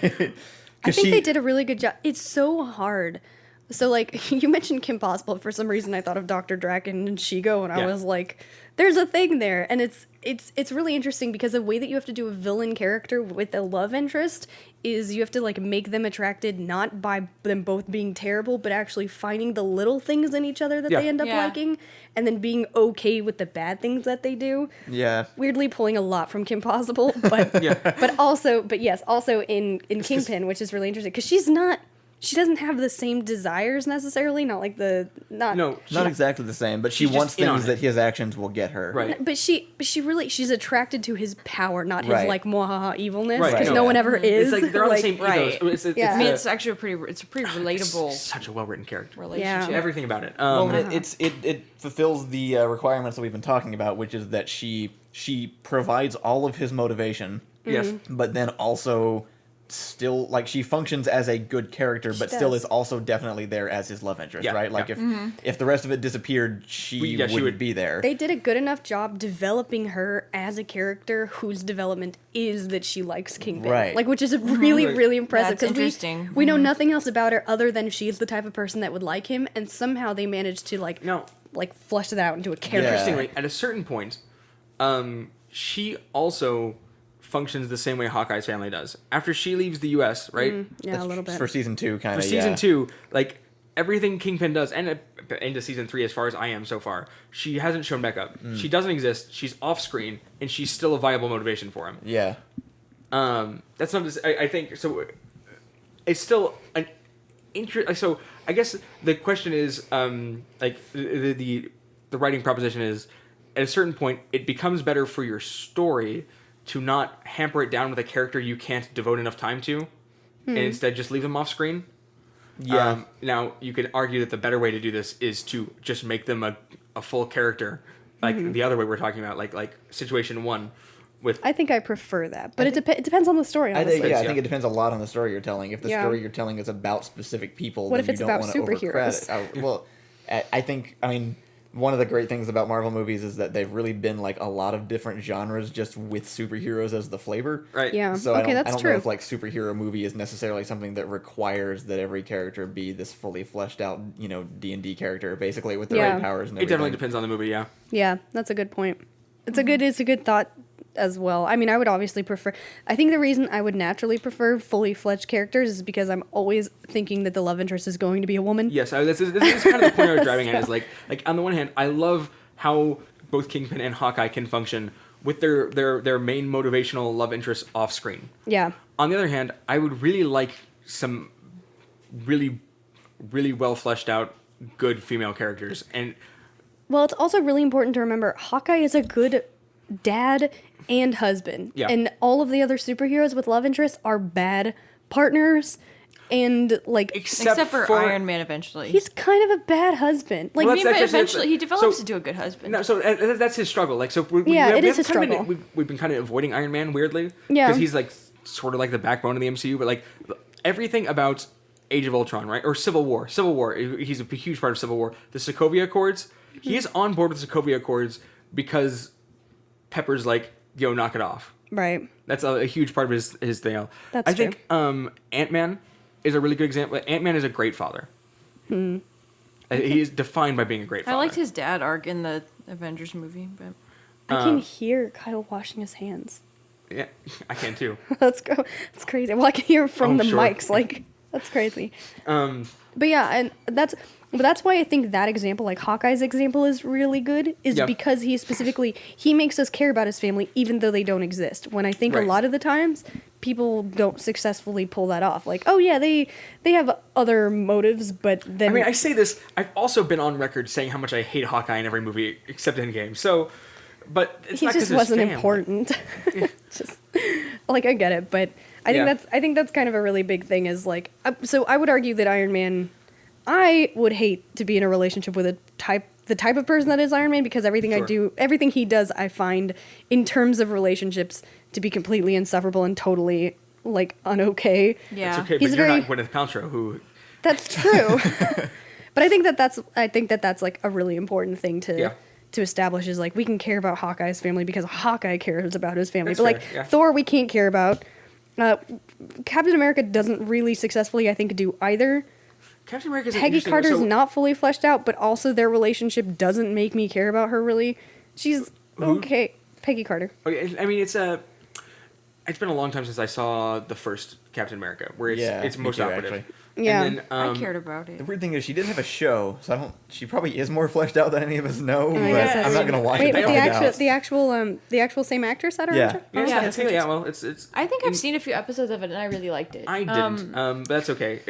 I think they did a really good job. It's so hard. So, you mentioned Kim Possible. For some reason, I thought of Dr. Draken and Shigo, and I was like, there's a thing there. And it's really interesting because the way that you have to do a villain character with a love interest is you have to, make them attracted not by them both being terrible, but actually finding the little things in each other that they end up liking, and then being okay with the bad things that they do. Yeah. Weirdly pulling a lot from Kim Possible, but also in Kingpin, which is really interesting, because she doesn't have the same desires necessarily, not exactly the same, but she wants things that his actions will get her. Right. But she's attracted to his power, not his mwahaha evilness, because right. no one ever is. It's they're on the same right. ethos. It's actually a pretty relatable. It's such a well-written character. Relationship. Yeah. Everything about it. It fulfills the requirements that we've been talking about, which is that she provides all of his motivation. Yes. But then also still she functions as a good character, but still is also definitely there as his love interest, right? If the rest of it disappeared, she would be there. They did a good enough job developing her as a character whose development is that she likes Kingpin, right? Which is really really impressive. That's interesting. We know nothing else about her other than she's the type of person that would like him, and somehow they managed to flesh that out into a character. Interestingly, at a certain point, she also functions the same way Hawkeye's family does. After she leaves the U.S., right? Yeah, a little bit. For season 2, kind of. For season 2, everything Kingpin does, and into season 3 as far as I am so far, she hasn't shown back up. She doesn't exist. She's off screen, and she's still a viable motivation for him. Yeah. That's not. I think so. It's still an interest. So I guess the question is, the writing proposition is, at a certain point, it becomes better for your story to not hamper it down with a character you can't devote enough time to, and instead just leave them off screen. Yeah. Now, you could argue that the better way to do this is to just make them a full character like the other way we're talking about, like situation 1 with. I think I prefer that, but it depends on the story. Honestly. I think it depends a lot on the story you're telling. If the story you're telling is about specific people, what then if it's you don't about want to superheroes? overcredit. Well, I mean, one of the great things about Marvel movies is that they've really been like a lot of different genres just with superheroes as the flavor. Right. Yeah. So okay, I don't true. know if like superhero movie is necessarily something that requires that every character be this fully fleshed out, D&D character, basically with the right powers and everything. It definitely depends on the movie, yeah. Yeah, that's a good point. It's a good thought as well. I mean, I would obviously prefer. I think the reason I would naturally prefer fully fledged characters is because I'm always thinking that the love interest is going to be a woman. Yes, this is kind of the point I was driving at. Is like on the one hand, I love how both Kingpin and Hawkeye can function with their main motivational love interest off screen. Yeah. On the other hand, I would really like some really, really well fleshed out good female characters. And well, it's also really important to remember Hawkeye is a good dad and husband. Yeah. And all of the other superheroes with love interests are bad partners. And like except for Iron Man, eventually he's kind of a bad husband. Like, but eventually he develops into a good husband. No, so that's his struggle. Like, so it is his struggle. We've been kind of avoiding Iron Man weirdly, yeah, because he's like sort of like the backbone of the MCU. But like everything about Age of Ultron, right, or Civil War, he's a huge part of Civil War. The Sokovia Accords, he is on board with the Sokovia Accords because Pepper's like, yo, knock it off. Right. That's a huge part of his thing. That's I think Ant-Man is a really good example. Ant-Man is a great father. He is defined by being a great father. I liked his dad arc in the Avengers movie, but I can hear Kyle washing his hands. Yeah, I can too. Let's go. It's crazy. Well, I can hear from the mics. Like, that's crazy. But yeah, and that's why I think that example, like Hawkeye's example, is really good, because he makes us care about his family even though they don't exist. When I think a lot of the times people don't successfully pull that off. Like, oh yeah, they have other motives, but then... I mean, I say this, I've also been on record saying how much I hate Hawkeye in every movie except Endgame, so... But it's he not just wasn't important. Just, like, I get it, but I think that's kind of a really big thing is, like... So I would argue that Iron Man... I would hate to be in a relationship with the type of person that is Iron Man, because everything he does, I find in terms of relationships to be completely insufferable and totally like unokay. Yeah, it's okay, but you're not Gwyneth Paltrow, who. That's true, but I think that's like a really important thing to establish is like we can care about Hawkeye's family because Hawkeye cares about his family, but fair, Thor we can't care about. Captain America doesn't really successfully, I think, do either. Captain America's Peggy Carter's not fully fleshed out, but also their relationship doesn't make me care about her really. She's okay. Peggy Carter. Okay, I mean it's been a long time since I saw the first Captain America, where it's most operative. Actually. Yeah, and then, I cared about it. The weird thing is she did have a show, so she probably is more fleshed out than any of us know. But I'm not gonna watch it. Wait, the actual same actress that are yeah. Well, it's. I think I've seen a few episodes of it and I really liked it. I didn't. But that's okay.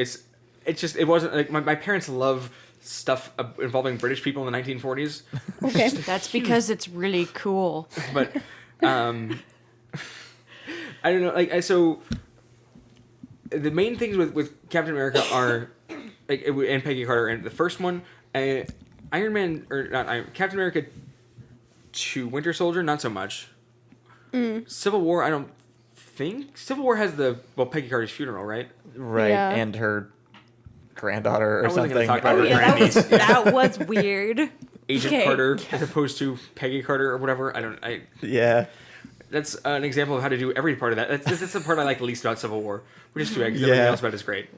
It wasn't like my parents love stuff involving British people in the 1940s. Okay, that's because it's really cool. But I don't know. So the main things with Captain America are and Peggy Carter, and the first one, Iron Man or not Captain America 2, Winter Soldier, not so much. Civil War, I don't think. Civil War has Peggy Carter's funeral, right? Right, and her granddaughter or something. That was weird. Agent Carter as opposed to Peggy Carter or whatever. That's an example of how to do every part of that. That's the part I like least about Civil War, which is too bad because everything else about it is great.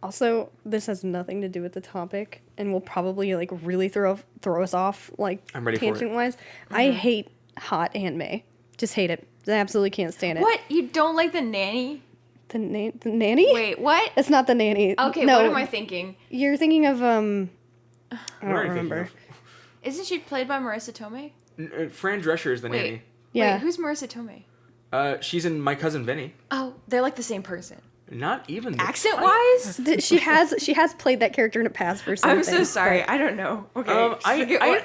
Also, this has nothing to do with the topic, and will probably like really throw us off like tangent wise. I hate hot Aunt May. Just hate it. I absolutely can't stand it. What? You don't like the nanny? The nanny? Wait, what? It's not the nanny. Okay, no, what am I thinking? You're thinking of I don't remember. Isn't she played by Marissa Tomei? Fran Drescher is the nanny. Yeah. Wait, who's Marissa Tomei? She's in My Cousin Vinny. Oh, they're like the same person. Not even accent wise. She has played that character in the past for something. I'm so sorry. I don't know. Okay.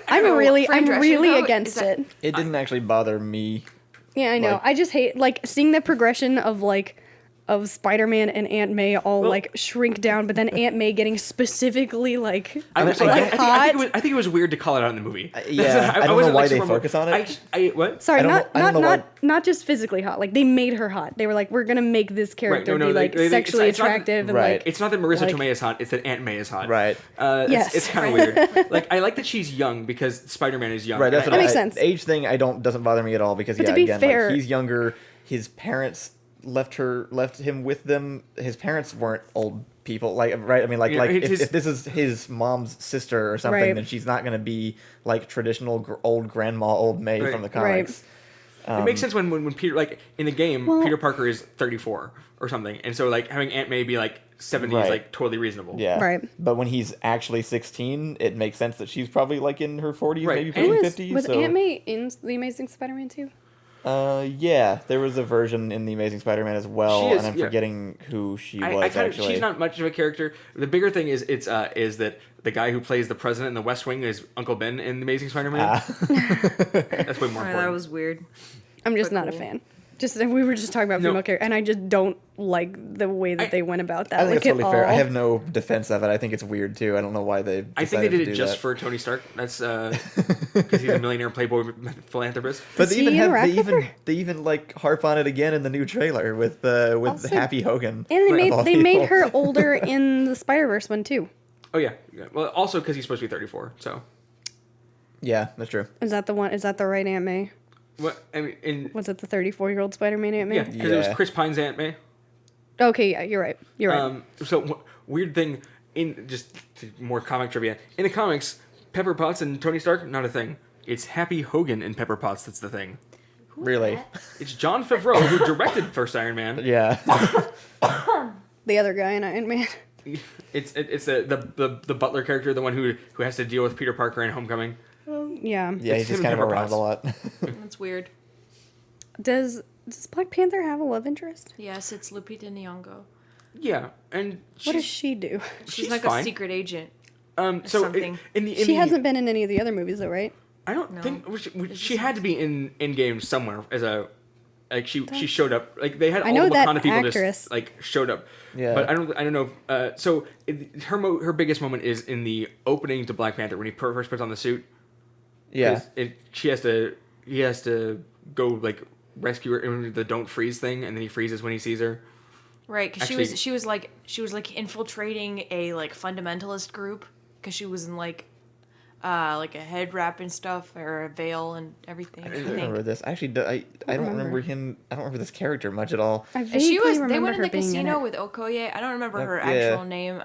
I'm really against it. It didn't actually bother me. Yeah, I know. I just hate like seeing the progression of like of Spider-Man and Aunt May all like shrink down, but then Aunt May getting specifically like hot. I think it was weird to call it out in the movie. I don't know why they focus on it. What? Sorry, not just physically hot. Like they made her hot. They were like, we're gonna make this character be like sexually attractive. And like it's not that Marissa Tomei is hot. It's that Aunt May is hot. Right. Yes. It's kind of weird. Like I like that she's young because Spider-Man is young. Right. That makes sense. The age thing doesn't bother me at all because to be fair, like, he's younger. His parents left him with them. His parents weren't old people, like, right? I mean, if this is his mom's sister or something, then she's not going to be like traditional old grandma, old May from the comics. It makes sense when Peter, like in the game, Peter Parker is 34 or something, and so like having Aunt May be like 70 is like totally reasonable. Yeah, right. But when he's actually 16, it makes sense that she's probably like in her 40s, maybe 50s. Was Aunt May in The Amazing Spider-Man 2? Yeah, there was a version in The Amazing Spider-Man as well, and I'm forgetting who she was actually. She's not much of a character. The bigger thing is that the guy who plays the president in The West Wing is Uncle Ben in The Amazing Spider-Man. That's way more important. That was weird. I'm just not a fan. We were just talking about female character, and I just don't like the way that they went about that. I think it's totally fair. I have no defense of it. I think it's weird too. I don't know why they. I think they did it just for Tony Stark. That's because he's a millionaire playboy philanthropist. But they even like harp on it again in the new trailer with Happy Hogan. And they made her older in the Spider-Verse one too. Oh yeah. Well, also because he's supposed to be 34. So. Yeah, that's true. Is that the one? Is that the right Aunt May? What I mean, was it the 34-year-old Spider-Man Aunt May? Yeah, because it was Chris Pine's Aunt May. Okay, yeah, you're right. You're right. So weird thing in just more comic trivia in the comics, Pepper Potts and Tony Stark not a thing. It's Happy Hogan and Pepper Potts that's the thing. Really? It's Jon Favreau who directed first Iron Man. Yeah. The other guy in Iron Man. It's the butler character, the one who has to deal with Peter Parker in Homecoming. Yeah. Yeah, he's just kind of around a lot. That's weird. Does Black Panther have a love interest? Yes, it's Lupita Nyong'o. Yeah, and what does she do? She's like a secret agent. So something. She hasn't been in any of the other movies though, right? I don't think she had to be in Endgame somewhere as a she showed up. Like they had all the Wakanda people just like showed up. Yeah. But I don't know. Her biggest moment is in the opening to Black Panther when he first puts on the suit. Yeah. He has to go like rescue her in the don't freeze thing, and then he freezes when he sees her. Right, because she was like infiltrating a like fundamentalist group because she was in like a head wrap and stuff or a veil and everything. I remember this. Actually, I don't remember him. I don't remember this character much at all. They went in the casino with Okoye. I don't remember her actual name.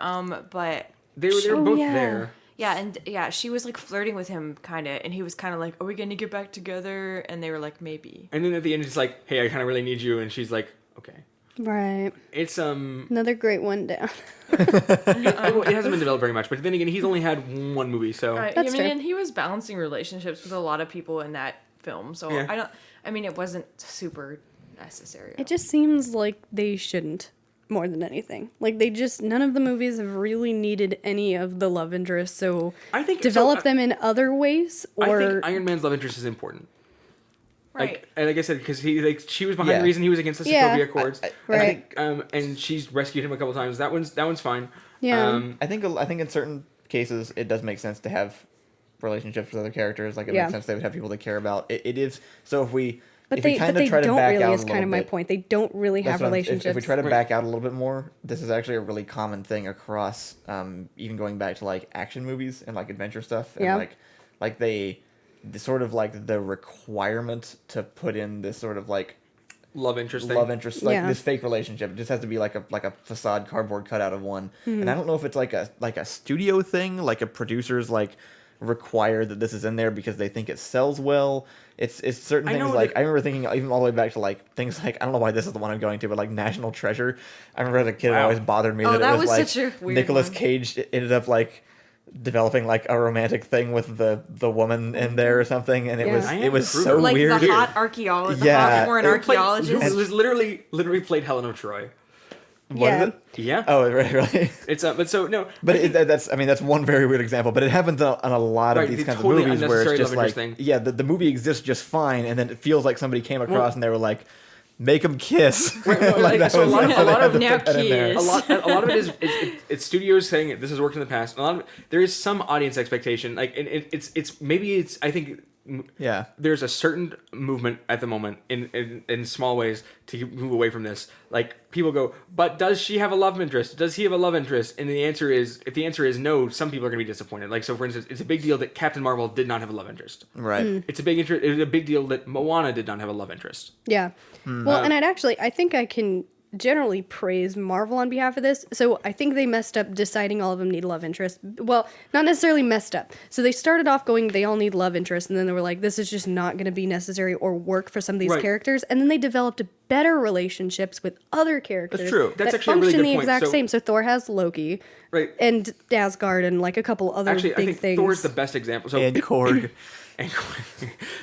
But they were both there. Yeah, and she was like flirting with him kind of, and he was kind of like, "Are we going to get back together?" And they were like, "Maybe." And then at the end, it's like, "Hey, I kind of really need you," and she's like, "Okay." Right. It's another great one down. It hasn't been developed very much, but then again, he's only had one movie, so that's true. And he was balancing relationships with a lot of people in that film, so yeah. It wasn't super necessary. It just seems like they shouldn't. More than anything, like none of the movies have really needed any of the love interest, so I think develop them in other ways. Or I think Iron Man's love interest is important, right? Like I said, because she was behind the reason he was against the Sokovia Accords, right? And she's rescued him a couple times. That one's fine. Yeah, I think in certain cases it does make sense to have relationships with other characters. Like it makes sense they would have people they care about. It is so if we. But they don't really, is kind of my point. They don't really have relationships. If we try to back out a little bit more, this is actually a really common thing across, even going back to like action movies and like adventure stuff. And like the sort of like the requirement to put in this sort of like love interest, like this fake relationship. It just has to be like a facade cardboard cutout of one. Mm-hmm. And I don't know if it's like a studio thing, like a producer's like require that this is in there because they think it sells well. It's certain things like I remember thinking even all the way back to like things like I don't know why this is the one I'm going to, but like National Treasure. I remember as a kid it always bothered me that it was like such a weird Nicolas Cage ended up like developing like a romantic thing with the woman in there or something, and it was so like weird. The hot archaeologist, the hot foreign archaeologist. It was literally played Helen of Troy. What is it? Yeah. Oh, really? It's but so no. But that's one very weird example. But it happens on a lot of these kinds of movies where it's just like, the movie exists just fine, and then it feels like somebody came across and they were like, Make them kiss. Right, no, like, so a lot of now kiss. A lot of it is it's studios saying this has worked in the past. There is some audience expectation. Like it's I think. Yeah. There's a certain movement at the moment in small ways to move away from this. Like people go, but does she have a love interest? Does he have a love interest? And the answer is, if the answer is no, some people are going to be disappointed. Like, so for instance, it's a big deal that Captain Marvel did not have a love interest. Right. It's a big deal that Moana did not have a love interest. Yeah. Well, and I think I can generally praise Marvel on behalf of this. So I think they messed up deciding all of them need a love interest. Well, not necessarily messed up. So they started off going, they all need love interest, and then they were like, this is just not going to be necessary or work for some of these characters. And then they developed better relationships with other characters. That's true. That's that actually a really function good the point. exact same. So Thor has Loki, right, and Asgard, and like a couple other actually, big I think things. Thor's the best example. So, and Korg.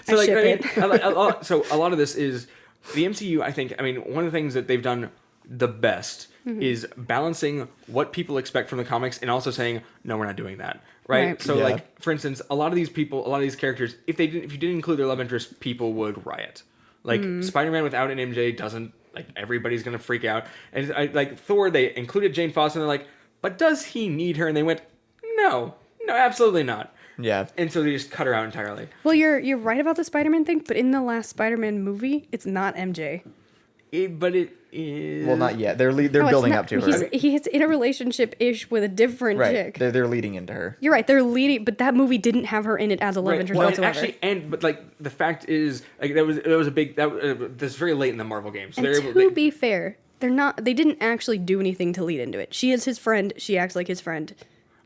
So I ship it. So a lot of this is the MCU. I mean, one of the things that they've done the best is balancing what people expect from the comics and also saying, no, we're not doing that. Right? So like, for instance, a lot of these characters, if you didn't include their love interest, people would riot. Like Spider-Man without an MJ doesn't, like, everybody's going to freak out. And like Thor, they included Jane Foster and they're like, but does he need her? And they went, no, absolutely not. Yeah. And so they just cut her out entirely. Well, you're right about the Spider-Man thing, but in the last Spider-Man movie, it's not MJ. But it is. Well, not yet. They're building up to her. He's in a relationship-ish with a different chick. They're leading into her. You're right. They're leading, but that movie didn't have her in it as a love interest whatsoever. But like the fact is, like that was a big that's very late in the Marvel games. So and to be fair, they didn't actually do anything to lead into it. She is his friend. She acts like his friend.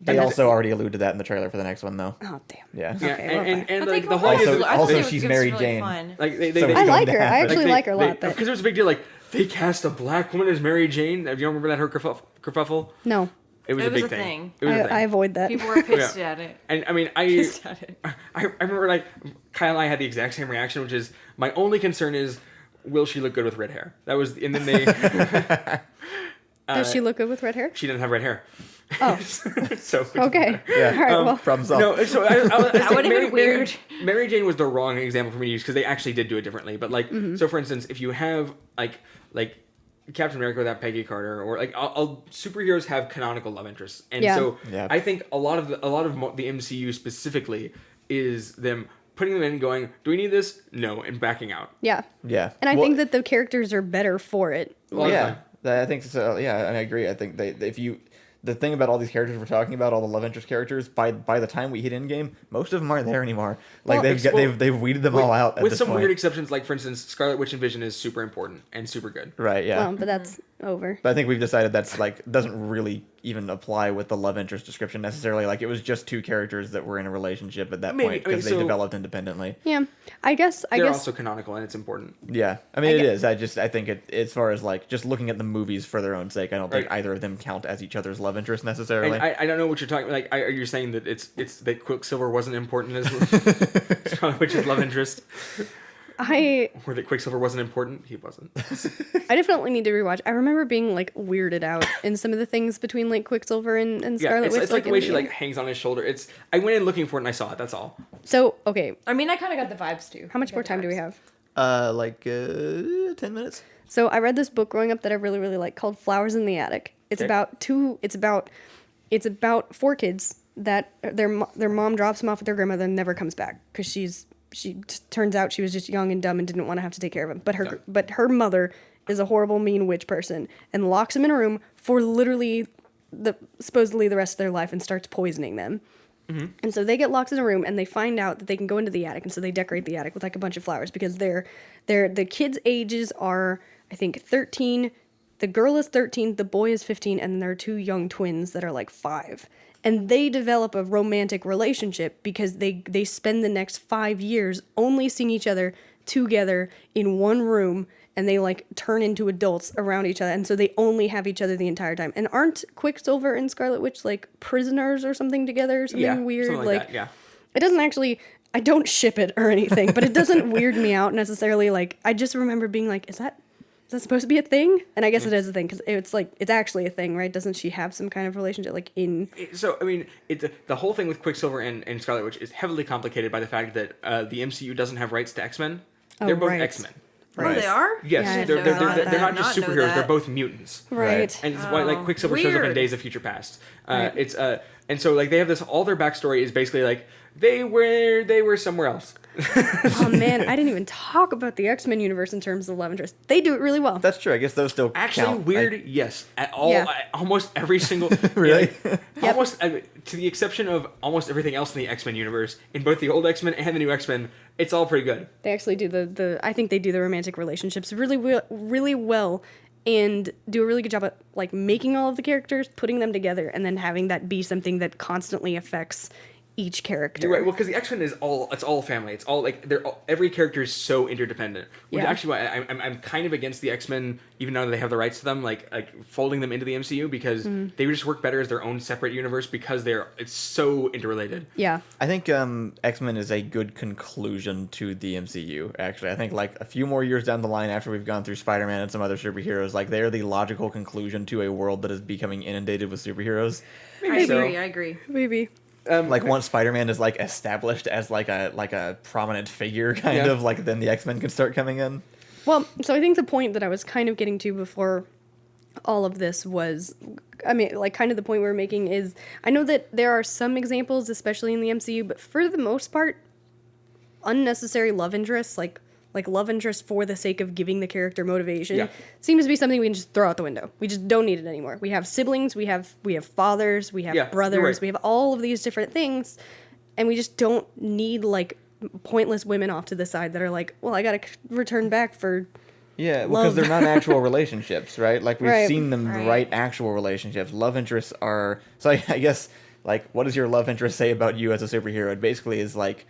They also already alluded to that in the trailer for the next one, though. Oh damn. Yeah. Okay, and like the whole also she's Mary Jane. Like I like her. I actually like her a lot. Because there's a big deal. Like they cast a black woman as Mary Jane. Do you remember that her kerfuffle? No. It was a big thing. It was a thing. I avoid that. People were pissed at it. And I mean, I remember like Kyle and I had the exact same reaction, which is my only concern is, will she look good with red hair? That was, and then they. Does she look good with red hair? She didn't have red hair. Oh. So okay. Yeah. All right. Well, problem solved. No. So I that would have been weird. Mary Jane was the wrong example for me to use because they actually did do it differently. But like, so for instance, if you have like Captain America without Peggy Carter, or like all superheroes have canonical love interests, and so I think a lot of the MCU specifically is them putting them in and going, do we need this? No, and backing out. Yeah. Yeah. And I think that the characters are better for it. Well, yeah. I think so. Yeah, and I agree. I think the thing about all these characters we're talking about, all the love interest characters, by the time we hit Endgame, most of them aren't there anymore. Like they've weeded them all out. With some weird exceptions, like for instance, Scarlet Witch and Vision is super important and super good. Right. Yeah. Well, but that's over. But I think we've decided that's like doesn't really even apply with the love interest description necessarily. Like it was just two characters that were in a relationship at that point because they developed independently. Yeah, I guess they're also canonical and it's important. Yeah, I mean it is. I think it as far as like just looking at the movies for their own sake, I don't think either of them count as each other's love interest necessarily. I don't know what you're talking. Like, are you saying that it's that Quicksilver wasn't important as Scarlet Witch's love interest? Or that Quicksilver wasn't important? He wasn't. I definitely need to rewatch. I remember being like weirded out in some of the things between like Quicksilver and Scarlet Witch. It's like the way she like hangs on his shoulder. I went in looking for it and I saw it. That's all. So okay. I mean, I kind of got the vibes too. How much more time do we have? 10 minutes. So I read this book growing up that I really, really like called Flowers in the Attic. It's about four kids that their mom drops them off with their grandmother and never comes back because she turns out she was just young and dumb and didn't want to have to take care of him. But her mother is a horrible, mean witch person and locks them in a room for literally supposedly the rest of their life and starts poisoning them. Mm-hmm. And so they get locked in a room and they find out that they can go into the attic, and so they decorate the attic with like a bunch of flowers because the kids' ages are, I think, 13. The girl is 13, the boy is 15, and there are two young twins that are like 5. And they develop a romantic relationship because they spend the next 5 years only seeing each other together in one room, and they like turn into adults around each other, and so they only have each other the entire time. And aren't Quicksilver and Scarlet Witch like prisoners or something together? Something weird? Something like that, yeah. It doesn't actually, I don't ship it or anything, but it doesn't weird me out necessarily. Like, I just remember being like, is that supposed to be a thing? And I guess it is a thing because it's like, it's actually a thing, right? Doesn't she have some kind of relationship like in... So, I mean, the whole thing with Quicksilver and Scarlet Witch is heavily complicated by the fact that the MCU doesn't have rights to X-Men. They're both X-Men. Right. Oh, they are? Yes, Yeah, they're not just superheroes. They're both mutants. Right. And it's why like Quicksilver shows up in Days of Future Past. It's and so like they have this. All their backstory is basically like they were somewhere else. Oh man, I didn't even talk about the X-Men universe in terms of love interest. They do it really well. That's true. I guess those still actually count. Weird. Yes, at all. Almost every single really. Almost to the exception of almost everything else in the X-Men universe, in both the old X-Men and the new X-Men, it's all pretty good. They actually do the I think they do the romantic relationships really well, and do a really good job at like making all of the characters, putting them together, and then having that be something that constantly affects each character. You're right. Well, because the X-Men it's all family. It's all like every character is so interdependent. Which actually why I'm kind of against the X-Men, even though they have the rights to them, like folding them into the MCU, because they just work better as their own separate universe because it's so interrelated. Yeah. I think X-Men is a good conclusion to the MCU. Actually, I think like a few more years down the line, after we've gone through Spider-Man and some other superheroes, like they're the logical conclusion to a world that is becoming inundated with superheroes. I agree. Maybe. Like once Spider-Man is like established as like a prominent figure, kind of like then the X-Men can start coming in. Well, so I think the point that I was kind of getting to before all of this was, I mean, like kind of the point we were making is, I know that there are some examples, especially in the MCU, but for the most part, unnecessary love interests, like love interest for the sake of giving the character motivation, seems to be something we can just throw out the window. We just don't need it anymore. We have siblings, we have fathers, we have brothers, we have all of these different things, and we just don't need like pointless women off to the side that are like, well, I gotta return back for love. Because they're not actual relationships, right? Like we've seen them write actual relationships. Love interests are, so I guess, like, what does your love interest say about you as a superhero? It basically is like,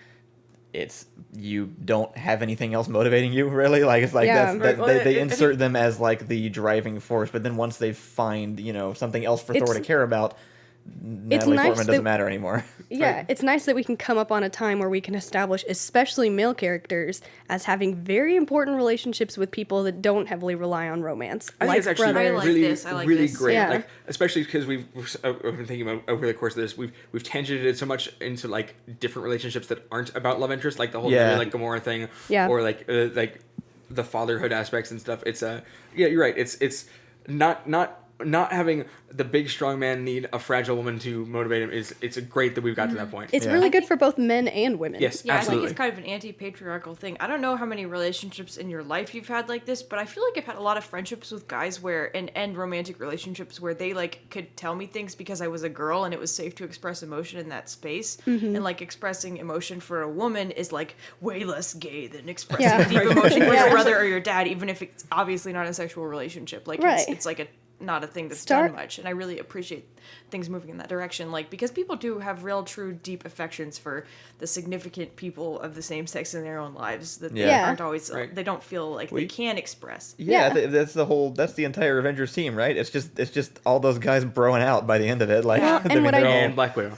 it's you don't have anything else motivating you, really. Like it's like they insert them as like the driving force, but then once they find something else for Thor to care about, Natalie Portman doesn't matter anymore. Yeah, it's nice that we can come up on a time where we can establish, especially male characters, as having very important relationships with people that don't heavily rely on romance. I think it's actually really great. Yeah. Like, especially because we've been thinking about over the course of this, we've tangented it so much into like different relationships that aren't about love interest, like the whole like Gamora thing, or like the fatherhood aspects and stuff. It's you're right. It's not having the big strong man need a fragile woman to motivate him it's great that we've got to that point. It's really good for both men and women. Yes, yeah, absolutely. I think it's kind of an anti-patriarchal thing. I don't know how many relationships in your life you've had like this, but I feel like I've had a lot of friendships with guys where and romantic relationships where they like could tell me things because I was a girl and it was safe to express emotion in that space. And like expressing emotion for a woman is like way less gay than expressing deep emotion for your brother or your dad, even if it's obviously not a sexual relationship. Like it's like not a thing that's done much, and I really appreciate things moving in that direction, like because people do have real true deep affections for the significant people of the same sex in their own lives that they aren't always they don't feel like they can express. That's the entire Avengers team, right? It's just all those guys broing out by the end of it, like and Black Widow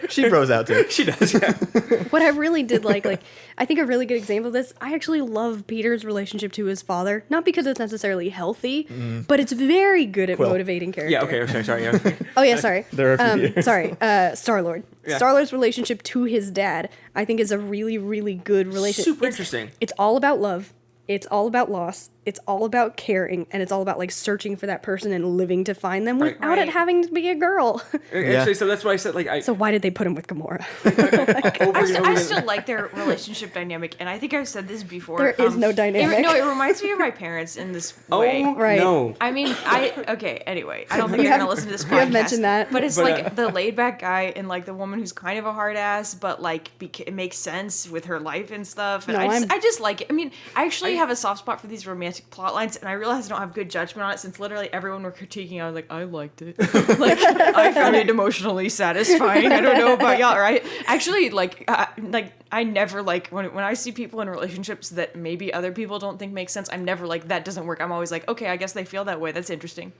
she bros out too. She does. What I really did like I think a really good example of this, I actually love Peter's relationship to his father, not because it's necessarily healthy, but it's very good at motivating character. Yeah, okay, I'm sorry. Oh yeah, sorry. There are a few. Star-Lord. Yeah. Star-Lord's relationship to his dad, I think, is a really, really good relationship. Super interesting. It's all about love. It's all about loss. It's all about caring, and it's all about like searching for that person and living to find them without it having to be a girl. Actually, so that's why I said like So why did they put him with Gamora? I still like their relationship dynamic, and I think I've said this before. There is no dynamic. It reminds me of my parents in this way. Oh, right. No. I mean, anyway, I don't think they're gonna listen to this podcast. You have mentioned that, but it's like the laid back guy and like the woman who's kind of a hard ass, but like it makes sense with her life and stuff. And I just like it. I mean, I actually have a soft spot for these romantic plot lines, and I realize I don't have good judgment on it since literally everyone were critiquing. I was like, I liked it. Like I found it emotionally satisfying. I don't know about y'all, right? Actually, I never like when I see people in relationships that maybe other people don't think make sense. I'm never like that doesn't work. I'm always like, okay, I guess they feel that way. That's interesting.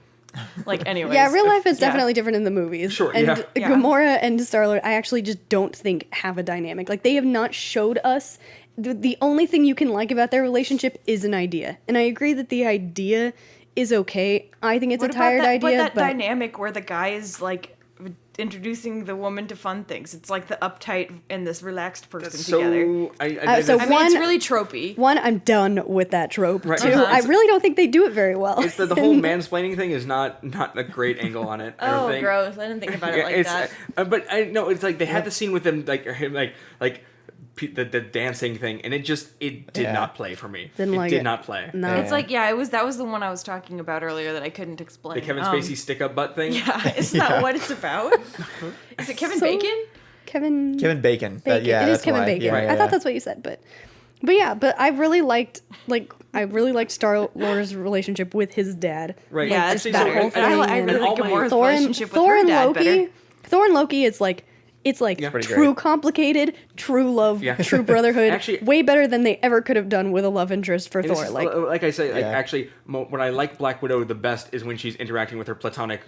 Like anyways. Yeah, real life is definitely different in the movies. Sure. And Gamora and Star-Lord, I actually just don't think have a dynamic. Like they have not showed us. The only thing you can like about their relationship is an idea. And I agree that the idea is okay. I think it's a tired idea. But that dynamic where the guy is like introducing the woman to fun things. It's like the uptight and this relaxed person That's together. So I mean, it's really tropey. One, I'm done with that trope. Right. Two, I really don't think they do it very well. It's the whole mansplaining thing is not a great angle on it. Oh, gross! I didn't think about it like that. But I know it's like they had the scene with him like the dancing thing, and it did not play for me. Did not play. No. It's like that was the one I was talking about earlier that I couldn't explain. The Kevin Spacey stick up butt thing. Yeah, is that what it's about? Is it Kevin Bacon? Kevin Bacon. It is Kevin Bacon. Yeah, I thought that's what you said, but I really liked Star-Lord's relationship with his dad. Right. Yeah, just it's better. that whole thing. I really like Gamora's relationship with Thor her and dad Loki. better. Thor and Loki is it's true complicated, true love, true brotherhood. Actually, way better than they ever could have done with a love interest for Thor. Like I say, actually, when I like Black Widow the best is when she's interacting with her platonic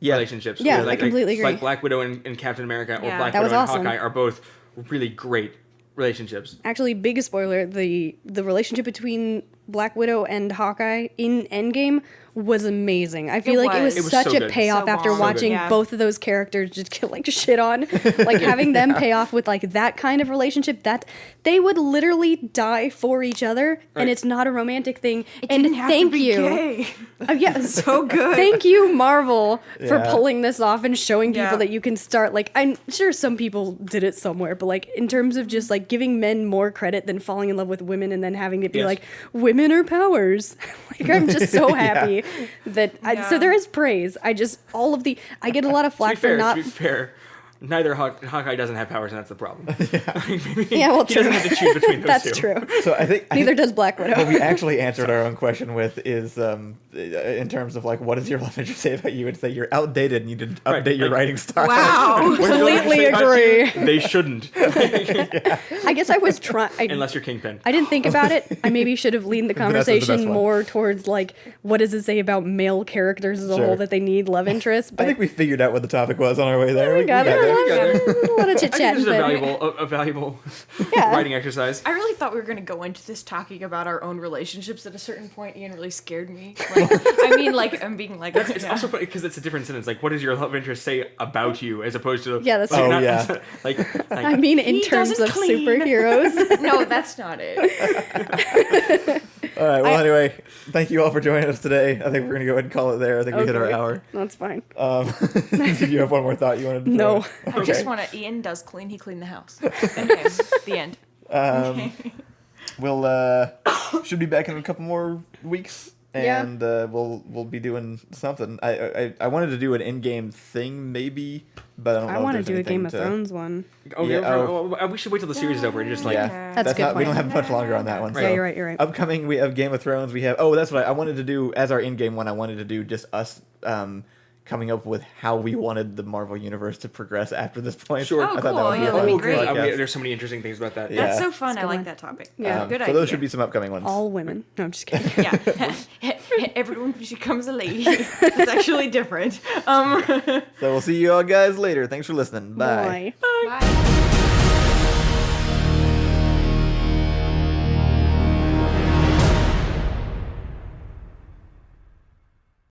relationships. Yeah, I completely agree. Like Black Widow and Captain America or Black that Widow was and awesome. Hawkeye are both really great relationships. Actually, biggest spoiler, the relationship between Black Widow and Hawkeye in Endgame was amazing. I feel like it was such a payoff after watching both of those characters just get shit on. Like having them pay off with that kind of relationship, that they would literally die for each other, and it's not a romantic thing. And thank you. Yes, so good. Thank you, Marvel, for pulling this off and showing people that you can start. I'm sure some people did it somewhere, but in terms of just giving men more credit than falling in love with women and then having it be women are powers. I'm just so happy that so there is praise. I get a lot of flack for not. To be fair, neither Hawkeye doesn't have powers, and that's the problem. He doesn't have to choose between those that's two. True. So I think neither does Black Widow. What we actually answered our own question with is in terms of what does your love interest say about you? Would say you're outdated and you need to update your writing style. Wow, completely agree. They shouldn't. I guess I was trying. Unless you're Kingpin. I didn't think about it. I maybe should have leaned the conversation more towards what does it say about male characters as a whole that they need love interests. But I think we figured out what the topic was on our way there. We got there. A lot of chit chat. This is a valuable writing exercise. I really thought we were going to go into this talking about our own relationships. At a certain point, Ian really scared me. I'm being it's also funny because it's a different sentence. What does your love interest say about you, as opposed to that's true. I mean, in terms of superheroes. No, that's not it. All right. Well, anyway, thank you all for joining us today. I think we're gonna go ahead and call it there. I think we hit our hour. That's fine. Did you have one more thought you wanted to? No. I just want to. Ian does clean. He cleaned the house. Okay. The end. We'll should be back in a couple more weeks. And we'll be doing something. I wanted to do an in-game thing maybe, but I don't know. I want to do a Game of Thrones one. We should wait till the series is over and just that's good. We don't have much longer on that one. Right. So. Yeah, you're right. Upcoming, we have Game of Thrones. We have that's what I wanted to do as our in-game one. I wanted to do just us coming up with how we wanted the Marvel Universe to progress after this point. Sure. I thought that would be great. There's so many interesting things about that. That's so fun. I like that topic. Yeah. Good idea. So those should be some upcoming ones. All women. No, I'm just kidding. Yeah. Everyone becomes a lady. It's actually different. So we'll see you all guys later. Thanks for listening. Bye. Bye.